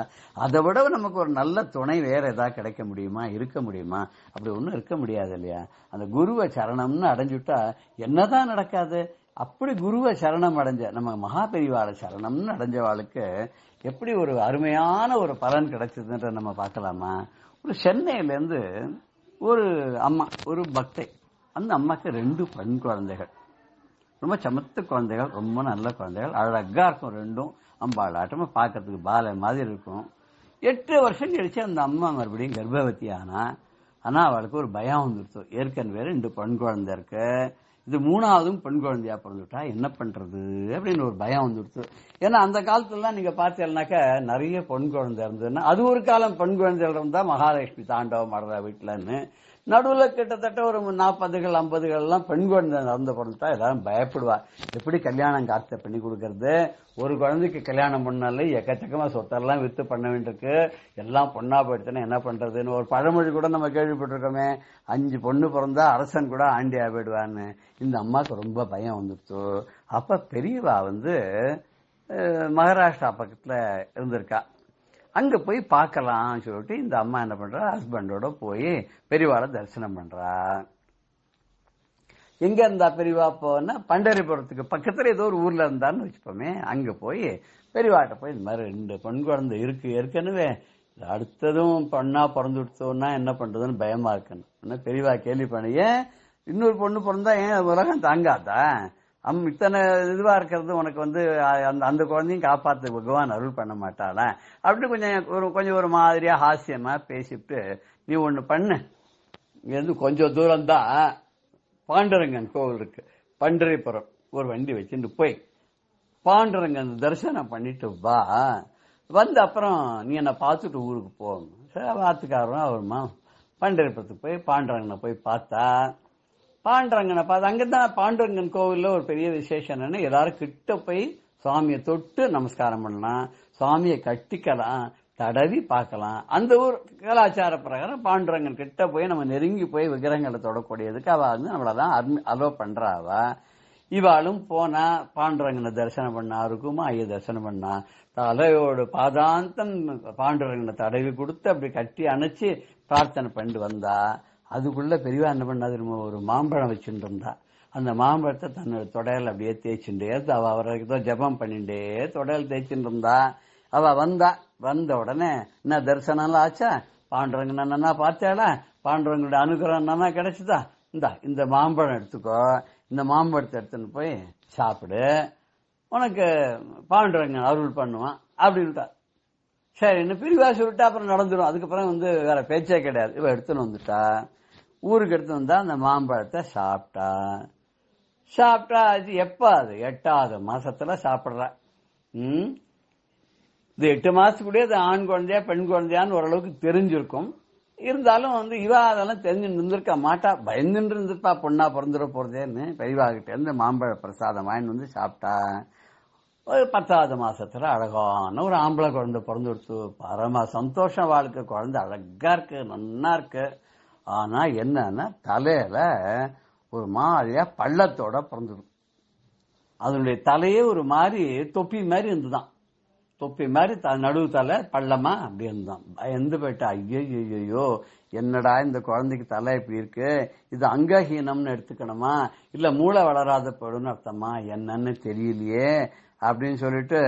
அதை விட நமக்கு ஒரு நல்ல துணை வேற ஏதாவது கிடைக்க முடியுமா, இருக்க முடியுமா? அப்படி ஒன்றும் இருக்க முடியாது இல்லையா. அந்த குருவை சரணம்னு அடைஞ்சுட்டா என்னதான் நடக்காது. அப்படி குருவை சரணம் அடைஞ்ச நம்ம மகாபெரிவாள சரணம்னு அடைஞ்சவாளுக்கு எப்படி ஒரு அருமையான ஒரு பலன் கிடைச்சதுன்ற நம்ம பார்க்கலாமா. ஒரு சென்னையிலேருந்து ஒரு அம்மா, ஒரு பக்தை. அந்த அம்மாக்கு 2 பெண் குழந்தைகள், ரொம்ப சமத்து குழந்தைகள், ரொம்ப நல்ல குழந்தைகள், அழகா இருக்கும். 2 அம்பாள் ஆட்டமா பார்க்கறதுக்கு பாலை மாதிரி இருக்கும். 8 வருஷம் கழிச்சு அந்த அம்மா மறுபடியும் கர்ப்பவதி ஆனா அவளுக்கு ஒரு பயம் வந்துடுச்சு. ஏற்கனவே 2 பெண் குழந்தை இருக்கு, இது 3ஆவதும் பெண் குழந்தையா பிறந்துட்டா என்ன பண்றது அப்படின்னு ஒரு பயம் வந்துடுச்சு. ஏன்னா அந்த காலத்துலலாம் நீங்க பார்த்தீங்கன்னாக்க நிறைய பெண் குழந்தை இருந்ததுன்னா அது ஒரு காலம் பெண் குழந்தைகள் இருந்தா மகாலட்சுமி தாண்டவம் ஆடுறா வீட்டுலன்னு. நடுவுல கிட்டத்தட்ட ஒரு 40கள் 50கள் எல்லாம் பெண் குழந்தை நடந்த பிறந்தா எல்லாரும் பயப்படுவா. எப்படி கல்யாணம் காத்த பண்ணி கொடுக்கறது, ஒரு குழந்தைக்கு கல்யாணம் பண்ணாலே எக்கச்சக்கமா சொத்தெல்லாம் வித்து பண்ண வேண்டியிருக்கு, எல்லாம் பொண்ணா போயிடுச்சுன்னா என்ன பண்றதுன்னு ஒரு பழமொழி கூட நம்ம கேள்விப்பட்டிருக்கோமே, 5 பொண்ணு பிறந்தா அரசன் கூட ஆண்டியா போயிடுவான்னு. இந்த அம்மாவுக்கு ரொம்ப பயம் வந்துடுச்சு. அப்ப பெரியவா மகாராஷ்டிரா பக்கத்துல இருந்திருக்கா. அங்க போய் பார்க்கலாம் சொல்லிட்டு இந்த அம்மா என்ன பண்றா, ஹஸ்பண்டோட போய் பெரியவாளை தரிசனம் பண்றா. எங்க இருந்தா பெரியவா போனா பண்டரிபுரத்துக்கு பக்கத்துல ஏதோ ஒரு ஊர்ல இருந்தான்னு வச்சுப்போமே, அங்க போய் பெரியவாட்ட போய் இந்த மாதிரி 2 பெண் குழந்தை இருக்கு, ஏற்கனவே அடுத்ததும் பொண்ணா பிறந்து விடுத்தோம்னா என்ன பண்றதுன்னு பயமா இருக்குன்னு பெரியவா கேள்வி பண்ண, ஏன் இன்னொரு பொண்ணு பிறந்தா ஏன் உலகம் தாங்காதா, இத்தனை இதுவா இருக்கிறது உனக்கு அந்த குழந்தையும் காப்பாத்து பகவான் அருள் பண்ண மாட்டாளா அப்படி கொஞ்சம் ஒரு மாதிரியா ஹாஸ்யமா பேசிட்டு, நீ ஒண்ணு பண்ணு, இங்க இருந்து கொஞ்சம் தூரம் தான் பாண்டுரங்கன் கோவில் இருக்கு, பண்டரிபுரம், ஒரு வண்டி வச்சுட்டு போய் பாண்டுரங்கன் தரிசனம் பண்ணிட்டு வா, வந்து அப்புறம் நீ என்ன பார்த்துட்டு ஊருக்கு போகணும். சரி, வாத்துக்காரரும் அவருமா பண்டரிபுரத்துக்கு போய் பாண்டுரங்கனை போய் பார்த்தா, பாண்டுரங்கனை பார்த்து அங்கதான் பாண்டுரங்கன் கோவில்ல ஒரு பெரிய விசேஷம் என்னன்னா, எல்லாரும் கிட்ட போய் சுவாமியை தொட்டு நமஸ்காரம் பண்ணலாம், சுவாமியை கட்டிக்கலாம், தடவி பார்க்கலாம். அந்த ஊர் கலாச்சார பிரகாரம் பாண்டுரங்கன் கிட்ட போய் நம்ம நெருங்கி போய் விக்கிரகங்களை தொடக்கூடியதுக்கு அவ நம்மளதான் அலோ பண்றாவ. இவாளும் போனா பாண்டுரங்கனை தரிசனம் பண்ணா, இருக்குமா ஐய தரிசனம் பண்ணா, தலையோடு பாதாந்தம் பாண்டுரங்கனை தடவி கொடுத்து அப்படி கட்டி அணைச்சு பிரார்த்தனை பண்ணிட்டு வந்தா. அதுக்குள்ள பெரியவா என்ன பண்ணா தெரியுமா, ஒரு மாம்பழம் வச்சுட்டு இருந்தா. அந்த மாம்பழத்தை தன்னோட தொடையல் அப்படியே தேய்ச்சுட்டே, அவ அவருக்கு ஜபம் பண்ணிட்டே தொடையல் தேய்ச்சிட்டு இருந்தா. அவ வந்த உடனே என்ன தரிசனம்லாம் ஆச்சா, பாண்டுரங்கன் என்னன்னா பார்த்தாளா, பாண்டுரங்கனுடைய அனுகிரகம் என்னன்னா கிடைச்சுதா, இந்த மாம்பழம் எடுத்துக்கோ, இந்த மாம்பழத்தை எடுத்துன்னு போய் சாப்பிடு, உனக்கு பாண்டுரங்கன் அருள் பண்ணுவான் அப்படின்ட்டா. சரின்னு பிரிவா சொல்லிட்டா அப்புறம் நடந்துடும். அதுக்கப்புறம் வேற பேச்சே கிடையாது. இவ எடுத்துன்னு வந்துட்டா, ஊருக்கு எடுத்து வந்தா அந்த மாம்பழத்தை சாப்பிட்டா. அது எப்ப, அது 8வது மாசத்துல சாப்பிடுறா. இது 8 மாசத்துக்குள்ளே அது ஆண் குழந்தையா பெண் குழந்தையான்னு ஓரளவுக்கு தெரிஞ்சிருக்கும். இருந்தாலும் இவா அதெல்லாம் தெரிஞ்சு இருந்திருக்க மாட்டா, பயந்துட்டு இருந்திருப்பா, பொண்ணா பிறந்துட போறதேன்னு பெரியவா கிட்ட இருந்து மாம்பழ பிரசாதம் வாங்கிட்டு சாப்பிட்டா. ஒரு 10வது மாசத்துல அழகான ஒரு ஆம்பளை குழந்தை பிறந்து கொடுத்து, பரம சந்தோஷம். வாழ்க்கை குழந்தை அழகா இருக்கு, நன்னா இருக்கு. ஆனா என்னன்னா தலையில ஒரு மாதிரியா பள்ளத்தோட பிறந்துடும். அதனுடைய தலையே ஒரு மாதிரி தொப்பி மாதிரி இருந்துதான், தொப்பி மாதிரி நடுவு தலை பள்ளமா அப்படி இருந்தான். பயந்து போயிட்டா, ஐயோ என்னடா இந்த குழந்தைக்கு தலை இப்படி இருக்கு, இது அங்கஹீனம்னு எடுத்துக்கணுமா இல்ல மூளை வளராத போயிடும் அர்த்தமா என்னன்னு தெரியலையே அப்படின்னு சொல்லிட்டு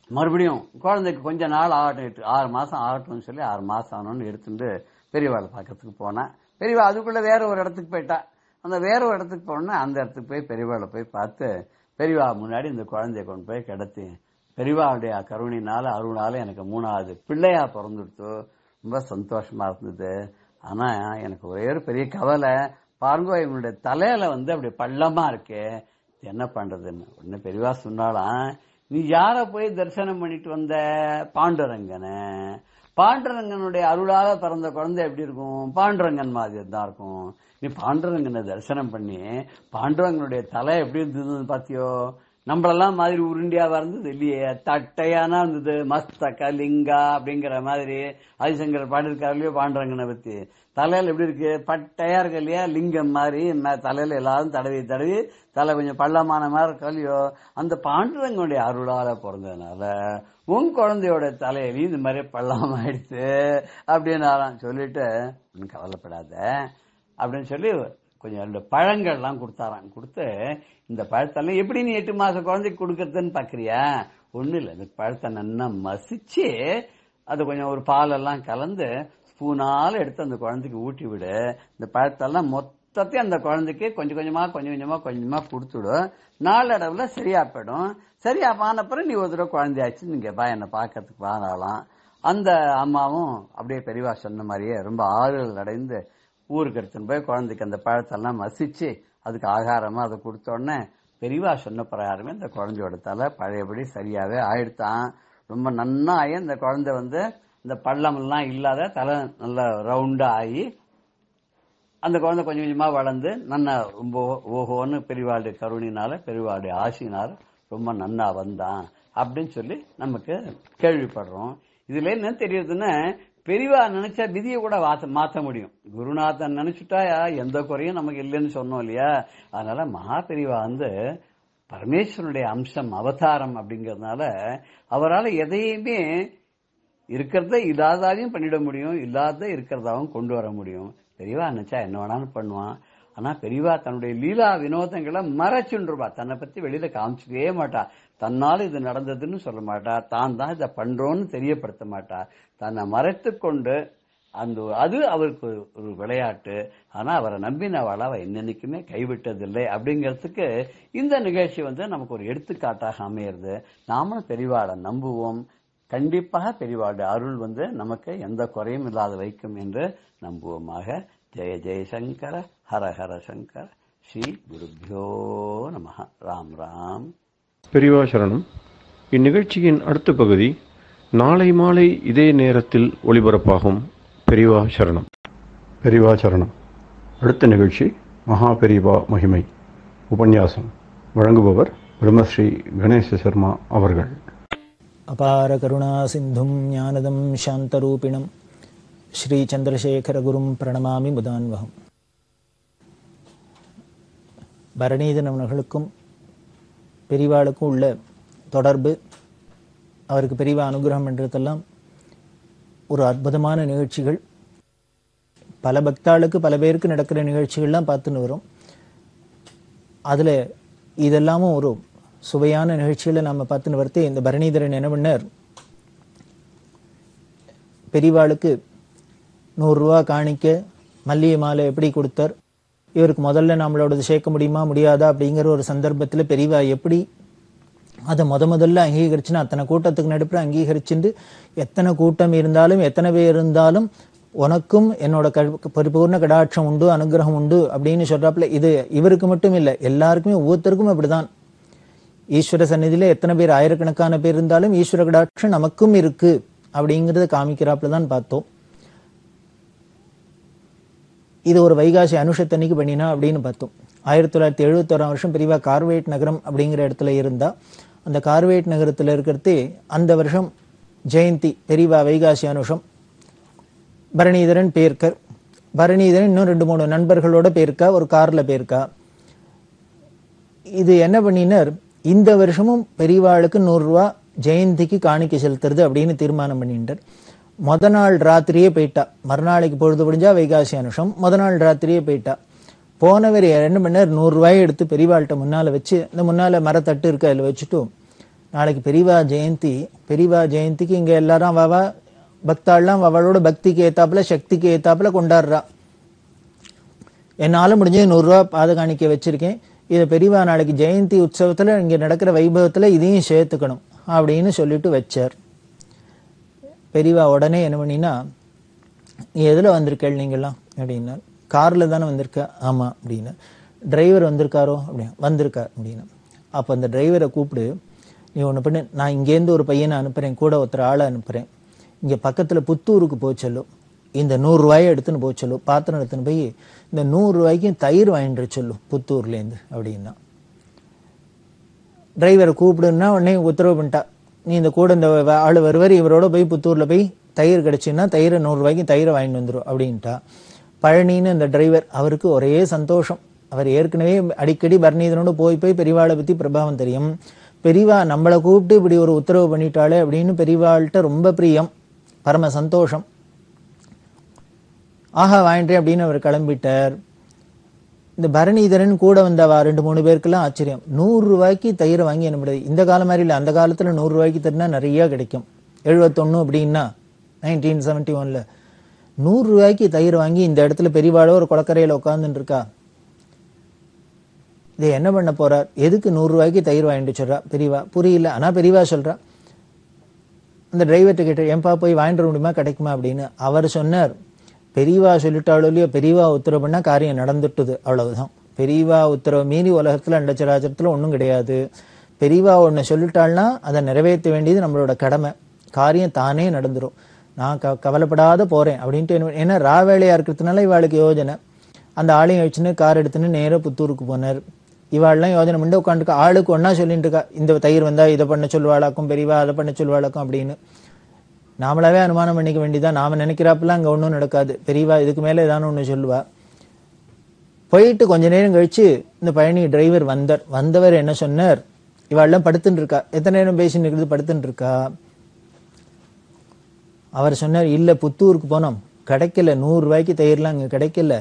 மறுபடியும் குழந்தைக்கு கொஞ்ச நாள் ஆகட்டும், 6 மாசம் ஆகட்டும்னு சொல்லி 6 மாசம் ஆகணும்னு எடுத்துட்டு பெரியவாளை பக்கத்துக்கு போனா. பெரியவா அதுக்குள்ள வேற ஒரு இடத்துக்கு போயிட்டா. அந்த வேற ஒரு இடத்துக்கு போனா அந்த இடத்துக்கு போய் பெரியவாளை போய் பார்த்து, பெரியவா முன்னாடி இந்த குழந்தைய கொண்டு போய் கிடத்தி, பெரியவாவுடைய கருணையினால அருளால எனக்கு 3வது பிள்ளையா பிறந்துடுத்து, ரொம்ப சந்தோஷமா இருந்தது. ஆனா எனக்கு ஒரே ஒரு பெரிய கவலை, பாருங்க இவனுடைய தலையில அப்படி பள்ளமா இருக்கு, என்ன பண்றதுன்னு. உடனே பெரியவா சொன்னாலாம், நீ யார போய் தரிசனம் பண்ணிட்டு வந்த, பாண்டுரங்கனை. பாண்டுரங்கனுடைய அருளால பிறந்த குழந்தை எப்படி இருக்கும், பாண்டுரங்கன் மாதிரி தான் இருக்கும். நீ பாண்டுரங்கனை தரிசனம் பண்ணி பாண்டுரங்கனுடைய தலை எப்படி இருந்ததுன்னு பாத்தியோ, நம்மளெல்லாம் மாதிரி உருண்டியாவா இருந்தது இல்லையே, தட்டையானா இருந்தது, மஸ்தக லிங்கா அப்படிங்கிற மாதிரி ஆதிசங்கர் பாடியிருக்காரு இல்லையோ பாண்டுரங்கனை பத்தி. தலையில எப்படி இருக்கு, பட்டையா இருக்கு இல்லையா, லிங்கம் மாதிரி தலையில எல்லாரும் தடவி தலை கொஞ்சம் பள்ளமான மாதிரி இருக்கா இல்லையோ. அந்த பாண்டுரங்கனுடைய அருளால பிறந்ததுனால உன் குழந்தையோட தலையில இந்த மாதிரி பள்ளம் ஆயிடுச்சு அப்படின்னு சொல்லிட்டு, கவலைப்படாத அப்படின்னு சொல்லி கொஞ்சம் 2 பழங்கள்லாம் கொடுத்தாராம். கொடுத்து, இந்த பழத்தெல்லாம் எப்படி நீ 8 மாச குழந்தைக்கு கொடுக்கறதுன்னு பாக்குறியா, ஒண்ணு இல்ல, இந்த பழத்தை நல்லா மசிச்சு அது கொஞ்சம் ஒரு பாலெல்லாம் கலந்து ஸ்பூனால எடுத்து அந்த குழந்தைக்கு ஊட்டி விடு. இந்த பழத்தெல்லாம் மொத்தத்தையும் அந்த குழந்தைக்கு கொஞ்சம் கொஞ்சமா கொடுத்துடும். நாளடைவுல சரியா போயிடும். சரியா பானப்புறம் நீ ஒரு தடவை குழந்தையாச்சு நீங்க பா என்ன பாக்கிறதுக்கு வாங்கலாம். அந்த அம்மாவும் அப்படியே பெரியவா சொன்ன மாதிரியே ரொம்ப ஆறுதல் அடைந்து ஊருக்கு எடுத்துன்னு போய் குழந்தைக்கு அந்த பழத்தெல்லாம் மசிச்சு அதுக்கு ஆகாரமா அதை கொடுத்த உடனே பெரியவா சொன்ன பிரகாரமே இந்த குழந்தையோட தலை பழையபடி சரியாவே ஆயிடுத்தான். ரொம்ப நன்னா ஆகி இந்த குழந்தை இந்த பள்ளம் எல்லாம் இல்லாத தலை நல்லா ரவுண்டா ஆகி அந்த குழந்தை கொஞ்சம் கொஞ்சமா வளர்ந்து நன்னா ரொம்ப ஓஹோன்னு பெரியவாளுடைய கருணினால பெரியவாளுடைய ஆசையினால ரொம்ப நன்னா வந்தான் அப்படின்னு சொல்லி நமக்கு கேள்விப்படுறோம். இதுல என்ன தெரியுதுன்னா, பெரியவா நினைச்சா விதியை கூட மாத்த முடியும். குருநாதன் நினைச்சுட்டா எந்த குறையும் நமக்கு இல்லைன்னு சொன்னோம் இல்லையா. அதனால மகா பெரியவா பரமேஸ்வரனுடைய அம்சம், அவதாரம் அப்படிங்கறதுனால அவரால் எதையுமே இருக்கிறத இல்லாதாவையும் பண்ணிட முடியும், இல்லாத இருக்கிறதாவும் கொண்டு வர முடியும். பெரியவா நினைச்சா என்ன வேணாலும் பண்ணுவான். ஆனா பெரியவா தன்னுடைய லீலா வினோதங்களை மறைச்சுருவா. தன்னை பத்தி வெளியில காமிச்சிக்கவே மாட்டா. தன்னால இது நடந்ததுன்னு சொல்ல மாட்டா. தான் தான் இதை பண்றோன்னு தெரியப்படுத்த மாட்டா. தன்னை மறைத்து கொண்டு அது அவருக்கு ஒரு விளையாட்டு. ஆனா அவரை நம்பினவாள அவ என்னன்னைக்குமே கைவிட்டதில்லை அப்படிங்கிறதுக்கு இந்த நிகழ்ச்சி நமக்கு ஒரு எடுத்துக்காட்டாக அமையிறது. நாமளும் பெரியவாளை நம்புவோம். கண்டிப்பாக பெரியவாளுடைய அருள் நமக்கு எந்த குறையும் இல்லாத வைக்கும் என்று நம்புவோமாக. ஜெய ஜெயசங்கர ஹர ஹர சங்கர ஸ்ரீ குருப்யோ நமஹ. ராம் ராம். பெரியவா சரணம். இந்நிகழ்ச்சியின் அடுத்த பகுதி நாளை மாலை இதே நேரத்தில் ஒளிபரப்பாகும். பெரியவா சரணம். பெரியவா சரணம். அடுத்த நிகழ்ச்சி மகா பெரியவா மகிமை உபன்யாசம். வழங்குபவர் பிரம்மஸ்ரீ கணேச சர்மா அவர்கள். அபார கருணா சிந்தும் ஞானதம் சாந்தரூபிணம் ஸ்ரீ சந்திரசேகர குரும் பிரணமாமி முதான்வகம். பரணீதன் அவர்களுக்கும் பெரியவாளுக்கும் உள்ள தொடர்பு, அவருக்கு பெரியவா அனுகிரகம் என்றதெல்லாம் ஒரு அற்புதமான நிகழ்ச்சிகள். பல பக்தாளுக்கு பல பேருக்கு நடக்கிற நிகழ்ச்சிகள்லாம் பார்த்துன்னு வரும். அதில் இதெல்லாமும் ஒரு சுவையான நிகழ்ச்சிகளை நாம் பார்த்துன்னு வரத்தே இந்த பரணீதரன் என்ன பண்ணார், பெரியவாளுக்கு 100 ரூபா காணிக்க மல்லிகை மாலை எப்படி கொடுத்தார், இவருக்கு முதல்ல நம்மளோடது சேர்க்க முடியுமா முடியாதா அப்படிங்கிற ஒரு சந்தர்ப்பத்தில் பெரியவா எப்படி அதை முதல்ல அங்கீகரிச்சுன்னா அத்தனை கூட்டத்துக்கு நடுப்புற அங்கீகரிச்சுட்டு எத்தனை கூட்டம் இருந்தாலும் எத்தனை பேர் இருந்தாலும் உனக்கும் என்னோட பரிபூர்ண கடாட்சம் உண்டு அனுகிரகம் உண்டு அப்படின்னு சொல்றாப்புல. இது இவருக்கு மட்டும் இல்லை, எல்லாருக்குமே ஒவ்வொருத்தருக்கும் அப்படிதான். ஈஸ்வர சந்நிதியில எத்தனை பேர் ஆயிரக்கணக்கான பேர் இருந்தாலும் ஈஸ்வர கடாட்சம் நமக்கும் இருக்கு அப்படிங்கறத காமிக்கிறாப்புல தான் பார்த்தோம். இது ஒரு வைகாசி அனுஷத்தன்னைக்கு பண்ணினா அப்படின்னு பார்த்தோம். 1971 வருஷம் பெரியவா கார்வேட் நகரம் அப்படிங்கிற இடத்துல இருந்தா. அந்த கார்வேட் நகரத்துல இருக்கிறதே அந்த வருஷம் ஜெயந்தி பெரியவா வைகாசி அனுஷம். பரணீதரன் பேர்க்கர், பரணீதரன் இன்னும் 2-3 நண்பர்களோட பேருக்கா, ஒரு கார்ல பேருக்கா. இது என்ன பண்ணினார், இந்த வருஷமும் பெரியவாளுக்கு 100 ரூபா ஜெயந்திக்கு காணிக்க செலுத்துறது அப்படின்னு தீர்மானம் பண்ணிட்டார். நாள் ராத்திரியே போயிட்டா. மறுநாளைக்கு பொழுது முடிஞ்சா வைகாசி அனுஷம், நாள் ராத்திரியே போயிட்டா. போனவர் என்ன பண்ணார், 100 ரூபாயை எடுத்து பெரியவாள்கிட்ட முன்னால வச்சு, இந்த முன்னால மரத்தட்டு இருக்கு அதில் வச்சுட்டு, நாளைக்கு பெரியவா ஜெயந்தி, பெரியவா ஜெயந்திக்கு இங்க எல்லாரும் வாவா பக்தாள்லாம் அவளோட பக்திக்கு ஏத்தாப்புல சக்திக்கு ஏத்தாப்புல கொண்டாடுறா. என்னால முடிஞ்ச 100 ரூபா பாத காணிக்க வச்சிருக்கேன், இதை பெரியவா நாளைக்கு ஜெயந்தி உற்சவத்துல இங்க நடக்கிற வைபவத்துல இதையும் சேர்த்துக்கணும் அப்படின்னு சொல்லிட்டு வச்சார். பெரியவா உடனே என்ன பண்ணினா, நீ எதுல வந்திருக்கேள் நீங்கெல்லாம் அப்படின்னா, கார்ல தானே வந்திருக்க. ஆமா அப்படின்னு. டிரைவர் வந்திருக்காரோ அப்படின்னா, வந்திருக்கார் அப்படின்னு. அப்ப அந்த டிரைவரை கூப்பிடு, நீ ஒண்ணு பண்ணு, நான் இங்கேருந்து ஒரு பையனை அனுப்புறேன், கூட ஒருத்தர் ஆளை அனுப்புறேன், இங்க பக்கத்துல புத்தூருக்கு போச்சல்லோ, இந்த 100 ரூபாயை எடுத்துன்னு போச்சல்லோ, பாத்திரம் எடுத்துன்னு போய் இந்த 100 ரூபாய்க்கும் தயிர் வாங்கிட்டு சொல்லு புத்தூர்ல இருந்து அப்படின்னா. டிரைவரை கூப்பிடுன்னா உடனே உத்தரவு பண்ணிட்டா, நீ இந்த கூட இந்த ஆளு வருவார், இவரோட போய் புத்தூர்ல போய் தயிர் கிடைச்சுன்னா தயிரை 100 ரூபாய்க்கு தயிரை வாங்கிட்டு வந்துடும் அப்படின்ட்டா. பழனின்னு இந்த டிரைவர், அவருக்கு ஒரே சந்தோஷம். அவர் ஏற்கனவே அடிக்கடி பரணீதனோடு போய் பெரியவாளை பத்தி பிரபாவம் தெரியும். பெரியவா நம்மளை கூப்பிட்டு இப்படி ஒரு உத்தரவு பண்ணிட்டாளே அப்படின்னு பெரியவாள்கிட்ட ரொம்ப பிரியம், பரம சந்தோஷம். ஆஹா வாங்கிட்டேன் அப்படின்னு அவர் கிளம்பிட்டார். இந்த பரணீதரன் கூட வந்தவா 2-3 பேருக்கெல்லாம் ஆச்சரியம். 100 ரூபாய்க்கு தயிரை வாங்கி என்ன முடியாது, இந்த காலம் மாதிரி இல்லை, அந்த காலத்துல 100 ரூபாய்க்கு தருனா நிறைய கிடைக்கும். 71 அப்படின்னா 1971 100 ரூபாய்க்கு தயிர் வாங்கி இந்த இடத்துல பெரியவாளோ ஒரு குளக்கரையில உட்காந்துட்டு இருக்கா. இதை என்ன பண்ண போறார், எதுக்கு 100 ரூபாய்க்கு தயிர் வாங்கிட்டு சொல்றா பெரியவா, புரியல. ஆனா பெரியவா சொல்றா. அந்த டிரைவர்கிட்ட கேட்டு, ஏன்பா போய் வாங்கிட்டு வர முடியுமா, கிடைக்குமா அப்படின்னு. அவர் சொன்னார், பெரியவா சொல்லிட்டாளோ இல்லையோ, பெரியவா உத்தரவு பண்ணா காரியம் நடந்துட்டுது, அவ்வளவுதான். பெரியவா உத்தரவு மீறி உலகத்துல அண்டச்சராச்சரத்துல ஒன்றும் கிடையாது. பெரியவா ஒண்ணு சொல்லிட்டாள்னா அதை நிறைவேற்ற வேண்டியது நம்மளோட கடமை, காரியம் தானே நடந்துரும். நான் கவலைப்படாத போறேன் அப்படின்ட்டு. ஏன்னா ராவேளையா இருக்கிறதுனால இவாளுக்கு யோஜனை. அந்த ஆளையும் வச்சுன்னு கார் எடுத்துன்னு நேராக புத்தூருக்கு போனார். இவாள்லாம் யோஜனை பண்ணி உட்காந்துருக்கா, ஆளுக்கு ஒன்னா சொல்லிட்டு இருக்கா, இந்த தயிர் வந்தா இதை பண்ண சொல்லுவாளாக்கும், பெரியவா அதை பண்ண சொல்லுவாளாக்கும் அப்படின்னு. நாமளாவே அனுமானம் பண்ணிக்க வேண்டியதான். நாம நினைக்கிறாப்பெல்லாம் அங்க ஒன்றும் நடக்காது. பெரியவா இதுக்கு மேல ஏதானு ஒண்ணு சொல்லுவா. போயிட்டு கொஞ்ச நேரம் கழிச்சு இந்த பழனி டிரைவர் வந்தவர் என்ன சொன்னார், இவாள்லாம் படுத்துட்டு இருக்கா, எத்தனை நேரம் பேசின்னு இருக்கிறது, படுத்துட்டு இருக்கா. அவர் சொன்னார், இல்ல புத்தூருக்கு போனோம், கிடைக்கல, 100 ரூபாய்க்கு தயிர்லாம் அங்க கிடைக்கல,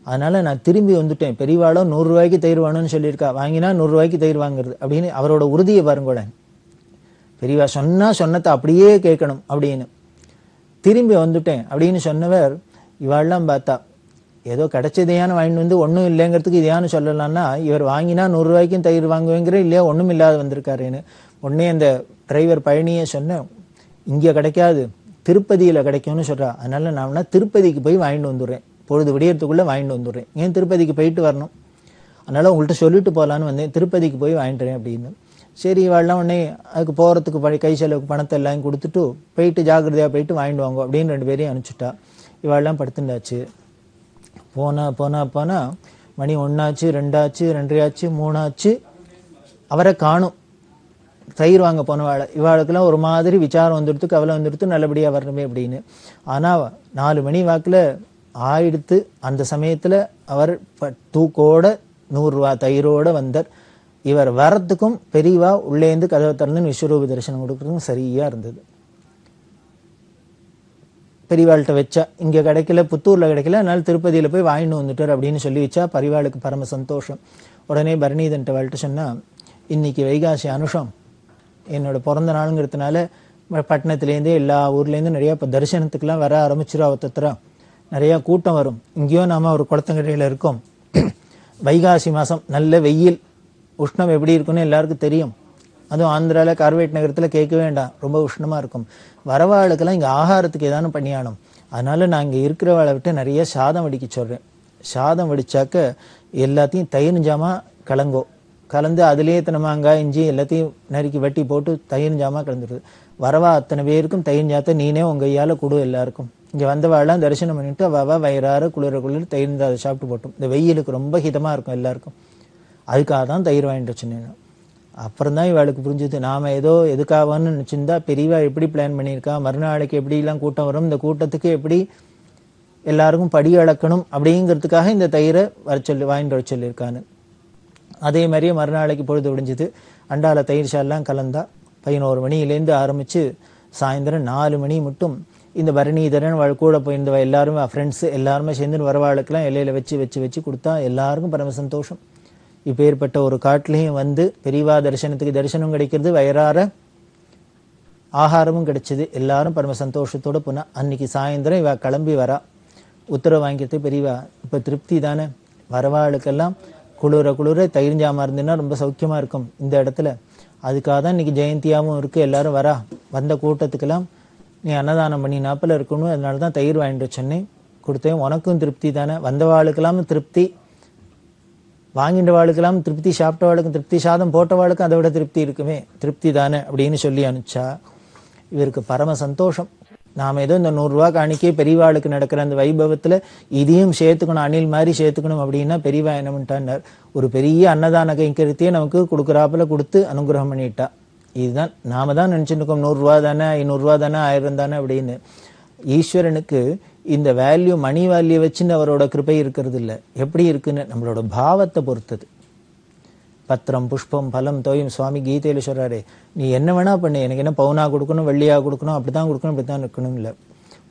அதனால நான் திரும்பி வந்துட்டேன். பெரியவாளோ 100 ரூபாய்க்கு தயிர் வேணும்னு சொல்லியிருக்கா, வாங்கினா 100 ரூபாய்க்கு தயிர் வாங்குறது அப்படின்னு அவரோட உறுதியை பாருங்களேன். பெரியவா சொன்னதை அப்படியே கேட்கணும் அப்படின்னு. திரும்பி வந்துட்டேன் அப்படின்னு சொன்னவர் இவாள்லாம் பார்த்தா ஏதோ கிடைச்சதையான வாங்கிட்டு வந்து ஒன்றும் இல்லைங்கிறதுக்கு இதையானு சொல்லலாம்னா, இவர் வாங்கினா 100 ரூபாய்க்கும் தயிர் வாங்குவேங்கிற இல்லையா, ஒன்றும் இல்லாத வந்திருக்காருன்னு. உடனே அந்த டிரைவர் பழனியை சொன்னேன், இங்கே கிடைக்காது திருப்பதியில் கிடைக்கும்னு சொல்கிறா, அதனால நான் திருப்பதிக்கு போய் வாங்கிட்டு வந்துடுறேன், பொழுது விடியறதுக்குள்ளே வாங்கிட்டு வந்துடுறேன், ஏன் திருப்பதிக்கு போயிட்டு வரணும், அதனால் உங்கள்கிட்ட சொல்லிட்டு போகலான்னு வந்தேன், திருப்பதிக்கு போய் வாங்கிட்டுறேன் அப்படின்னு. சரி இவாள்லாம் உடனே அதுக்கு போகிறதுக்கு கை செலவுக்கு பணத்தை எல்லாம் கொடுத்துட்டு போயிட்டு ஜாக்கிரதையாக போயிட்டு வாங்கிட்டு வாங்க அப்படின்னு 2 பேரையும் அனுப்பிச்சுட்டா. இவாள்லாம் படுத்துண்டாச்சு. போனா மணி 1 ஆச்சு, 2 ஆச்சு, 2:30 ஆச்சு, 3 ஆச்சு, அவரை காணும். தயிர் வாங்க போனவாள் இவாளுக்கெல்லாம் ஒரு மாதிரி விசாரம் வந்துடுத்து, கவலை வந்துடுத்து, நல்லபடியாக வரணுமே அப்படின்னு. ஆனால் 4 மணி வாக்கில் ஆயிடுத்து. அந்த சமயத்தில் அவர் தூக்கோட 100 ரூபா தயிரோட வந்தார். இவர் வரத்துக்கும் பெரியவா உள்ளேந்து கதவை திறந்து விஸ்வரூப தரிசனம் கொடுக்கறதுக்கும் சரியா இருந்தது. பெரியவாள்கிட்ட வச்சா, இங்கே கிடைக்கல, புத்தூரில் கிடைக்கல, அதனால திருப்பதியில் போய் வாங்கிட்டு வந்துட்டார் அப்படின்னு சொல்லி வச்சா பெரியவாளுக்கு பரம சந்தோஷம். உடனே பரணிதன்ட்ட வாழ்கிட்ட சொன்னால், இன்னைக்கு வைகாசி அனுஷம், என்னோட பிறந்த நாளுங்கிறதுனால பட்டணத்துலேருந்தே எல்லா ஊர்லேருந்து நிறையா இப்போ தரிசனத்துக்கெல்லாம் வர ஆரம்பிச்சிடும். அவத்தரா நிறையா கூட்டம் வரும். இங்கேயோ நாம் ஒரு குளத்தங்கரையில் இருக்கோம். வைகாசி மாதம் நல்ல வெயில், உஷ்ணம் எப்படி இருக்குன்னு எல்லாருக்கும் தெரியும். அதுவும் ஆந்திராவில் கார்வேட் நகரத்தில் கேட்க வேண்டாம், ரொம்ப உஷ்ணமாக இருக்கும். வரவாளுக்கெல்லாம் இங்கே ஆகாரத்துக்கு ஏதானு பண்ணியானும். அதனால நான் இங்கே இருக்கிறவாளை விட்டு நிறைய சாதம் வடிக்க சொல்கிறேன். சாதம் வடித்தாக்க எல்லாத்தையும் தயிர் ஜாமா கலந்து அதுலேயே மாங்காய் இஞ்சி எல்லாத்தையும் நறுக்கி வெட்டி போட்டு தயிர் ஜாமா கலந்துடுது. வரவா அத்தனை பேருக்கும் தயிர் ஜாத்தை நீனே உங்கள் கையால் கொடு எல்லாருக்கும். இங்கே வந்தவாள்லாம் தரிசனம் பண்ணிட்டு அவ வயிறார குளிர தயிர் அதை சாப்பிட்டு போட்டோம். இந்த வெயிலுக்கு ரொம்ப ஹிதமாக இருக்கும் எல்லாருக்கும். அதுக்காக தான் தயிர் வாங்கிட்டு வச்சுனேன். அப்புறம் தான் இவளுக்கு புரிஞ்சுது, நாம் ஏதோ எதுக்காகன்னு நினச்சிருந்தா பெரியவா எப்படி பிளான் பண்ணியிருக்கா, மறுநாளைக்கு எப்படிலாம் கூட்டம் வரும், இந்த கூட்டத்துக்கு எப்படி எல்லாருக்கும் படி அளக்கணும் அப்படிங்கிறதுக்காக இந்த தயிரை வாங்கிட்டு வர சொல்லியிருக்கான்னு. அதே மாதிரியே மறுநாளைக்கு பொழுது விடிஞ்சுது. அண்டால தயிர் சால்லாம் கலந்தா 11 மணியிலேருந்து ஆரம்பித்து சாயந்தரம் 4 மணி மட்டும் இந்த பரணிதரன் கூட போயிருந்தவ எல்லாருமே ஃப்ரெண்ட்ஸு எல்லாருமே சேர்ந்து வரவாளுக்கெல்லாம் இலையில வச்சு கொடுத்தா எல்லாருக்கும் பரம சந்தோஷம். இப்போ ஏற்பட்ட ஒரு காட்டிலையும் வந்து பெரியவா தரிசனத்துக்கு தரிசனம் கிடைக்கிறது, வயிறார ஆகாரமும் கிடைச்சிது. எல்லாரும் பரம சந்தோஷத்தோடு போனால் அன்னைக்கு சாயந்தரம் இவ கிளம்பி வரா. உத்தரவு வாங்கிக்கிறது பெரியவா. இப்போ திருப்தி தானே, வரவாளுக்கெல்லாம் குளிர தயிர் ஜாமா இருந்துன்னா ரொம்ப சௌக்கியமாக இருக்கும் இந்த இடத்துல. அதுக்காக தான் இன்னைக்கு ஜெயந்தியாகவும் இருக்குது. எல்லாரும் வரா, வந்த கூட்டத்துக்கெல்லாம் நீ அன்னதானம் பண்ணி நாப்பில் இருக்கணும், அதனால தான் தயிர் வாங்கிட்டு சொன்னேன், கொடுத்தேன். உனக்கும் திருப்தி தானே, வந்தவாளுக்கெல்லாம் திருப்தி, வாங்கிட்ட வாழ்க்கெல்லாம் திருப்தி, சாப்பிட்ட வாழ்க்கும் திருப்தி, சாதம் போட்ட வாழ்க்கும் அதை விட திருப்தி இருக்குமே, திருப்தி தானே அப்படின்னு சொல்லி அனுப்பிச்சா. இவருக்கு பரம சந்தோஷம். நாம் ஏதோ இந்த 100 ரூபா காணிக்கே பெரியவாளுக்கு நடக்கிற அந்த வைபவத்தில் இதையும் சேர்த்துக்கணும், அணில் மாதிரி சேர்த்துக்கணும் அப்படின்னா பெரியவா என்ன பண்ணிட்டார், ஒரு பெரிய அன்னதான கைங்கரியத்தையே நமக்கு கொடுக்குறாப்புல கொடுத்து அனுகிரகம் பண்ணிட்டா. இதுதான் நாம தான் நினச்சிட்டு இருக்கோம், 100 ரூபா தானே, 500 ரூபா தானே, 1000 தானே அப்படின்னு. ஈஸ்வரனுக்கு இந்த வேல்யூ மணி வேல்யூ வச்சுன்னு அவரோட கிருபை இருக்கிறது இல்லை, எப்படி இருக்குன்னு நம்மளோட பாவத்தை பொறுத்தது. பத்திரம் புஷ்பம் பலம் தோயும் சுவாமி கீதையில சொல்றாரு, நீ என்ன வேணா பண்ணு, எனக்கு என்ன பவுனா கொடுக்கணும் வெள்ளியா கொடுக்கணும் அப்படித்தான் கொடுக்கணும் அப்படித்தான் இருக்கணும் இல்லை.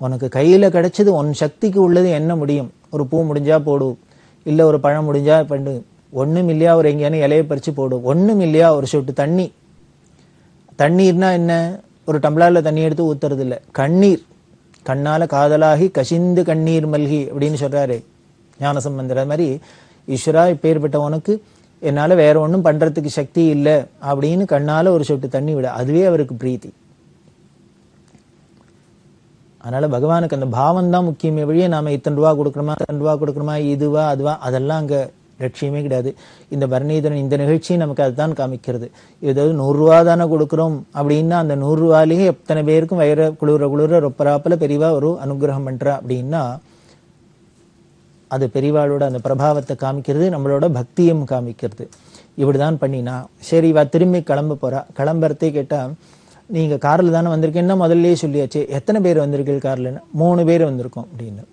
உனக்கு கையில கிடைச்சது உன் சக்திக்கு உள்ளது என்ன முடியும், ஒரு பூ முடிஞ்சா போடு, இல்லை ஒரு பழம் முடிஞ்சா பண்ணு, ஒன்றும் இல்லையா ஒரு எங்கேயான இலையை பறிச்சு போடு, ஒன்றும் இல்லையா ஒரு சொட்டு தண்ணி. தண்ணீர்னா என்ன, ஒரு டம்ளர்ல தண்ணி எடுத்து ஊத்துறது இல்லை, கண்ணீர், கண்ணால காதலாகி கசிந்து கண்ணீர் மல்கி அப்படின்னு சொல்றாரு ஞானசம்பந்தர். அது மாதிரி ஈஸ்வரா இப்பேற்பட்ட உனக்கு என்னால வேற ஒன்றும் பண்றதுக்கு சக்தி இல்லை அப்படின்னு கண்ணால ஒரு சொட்டு தண்ணி விட, அதுவே அவருக்கு பிரீத்தி. அதனால பகவானுக்கு அந்த பாவம் தான் முக்கியமே வழியே நாம இத்தனை ரூபா கொடுக்கணுமா இதுவா அதுவா அதெல்லாம் அங்க லட்சியமே கிடையாது. இந்த பரணிதரன் இந்த நிகழ்ச்சி நமக்கு அதுதான் காமிக்கிறது. ஏதாவது 100 ரூபா தானே கொடுக்குறோம் அப்படின்னா அந்த 100 ரூபாலேயே எத்தனை பேருக்கும் வயிற குளிர ரொப்பராப்பில் பெரியவா ஒரு அனுகிரகம் பண்றா அப்படின்னா அது பெரியவாளோட அந்த பிரபாவத்தை காமிக்கிறது, நம்மளோட பக்தியும் காமிக்கிறது. இப்படிதான் பண்ணினா சரி இவா திரும்பி கிளம்ப போறா. கிளம்புறதே கேட்டா, நீங்க கார்ல தானே வந்திருக்கேன்னா முதல்லயே சொல்லியாச்சு, எத்தனை பேர் வந்திருக்கீங்க கார்லன்னு, 3 பேர் வந்திருக்கோம் அப்படின்னு.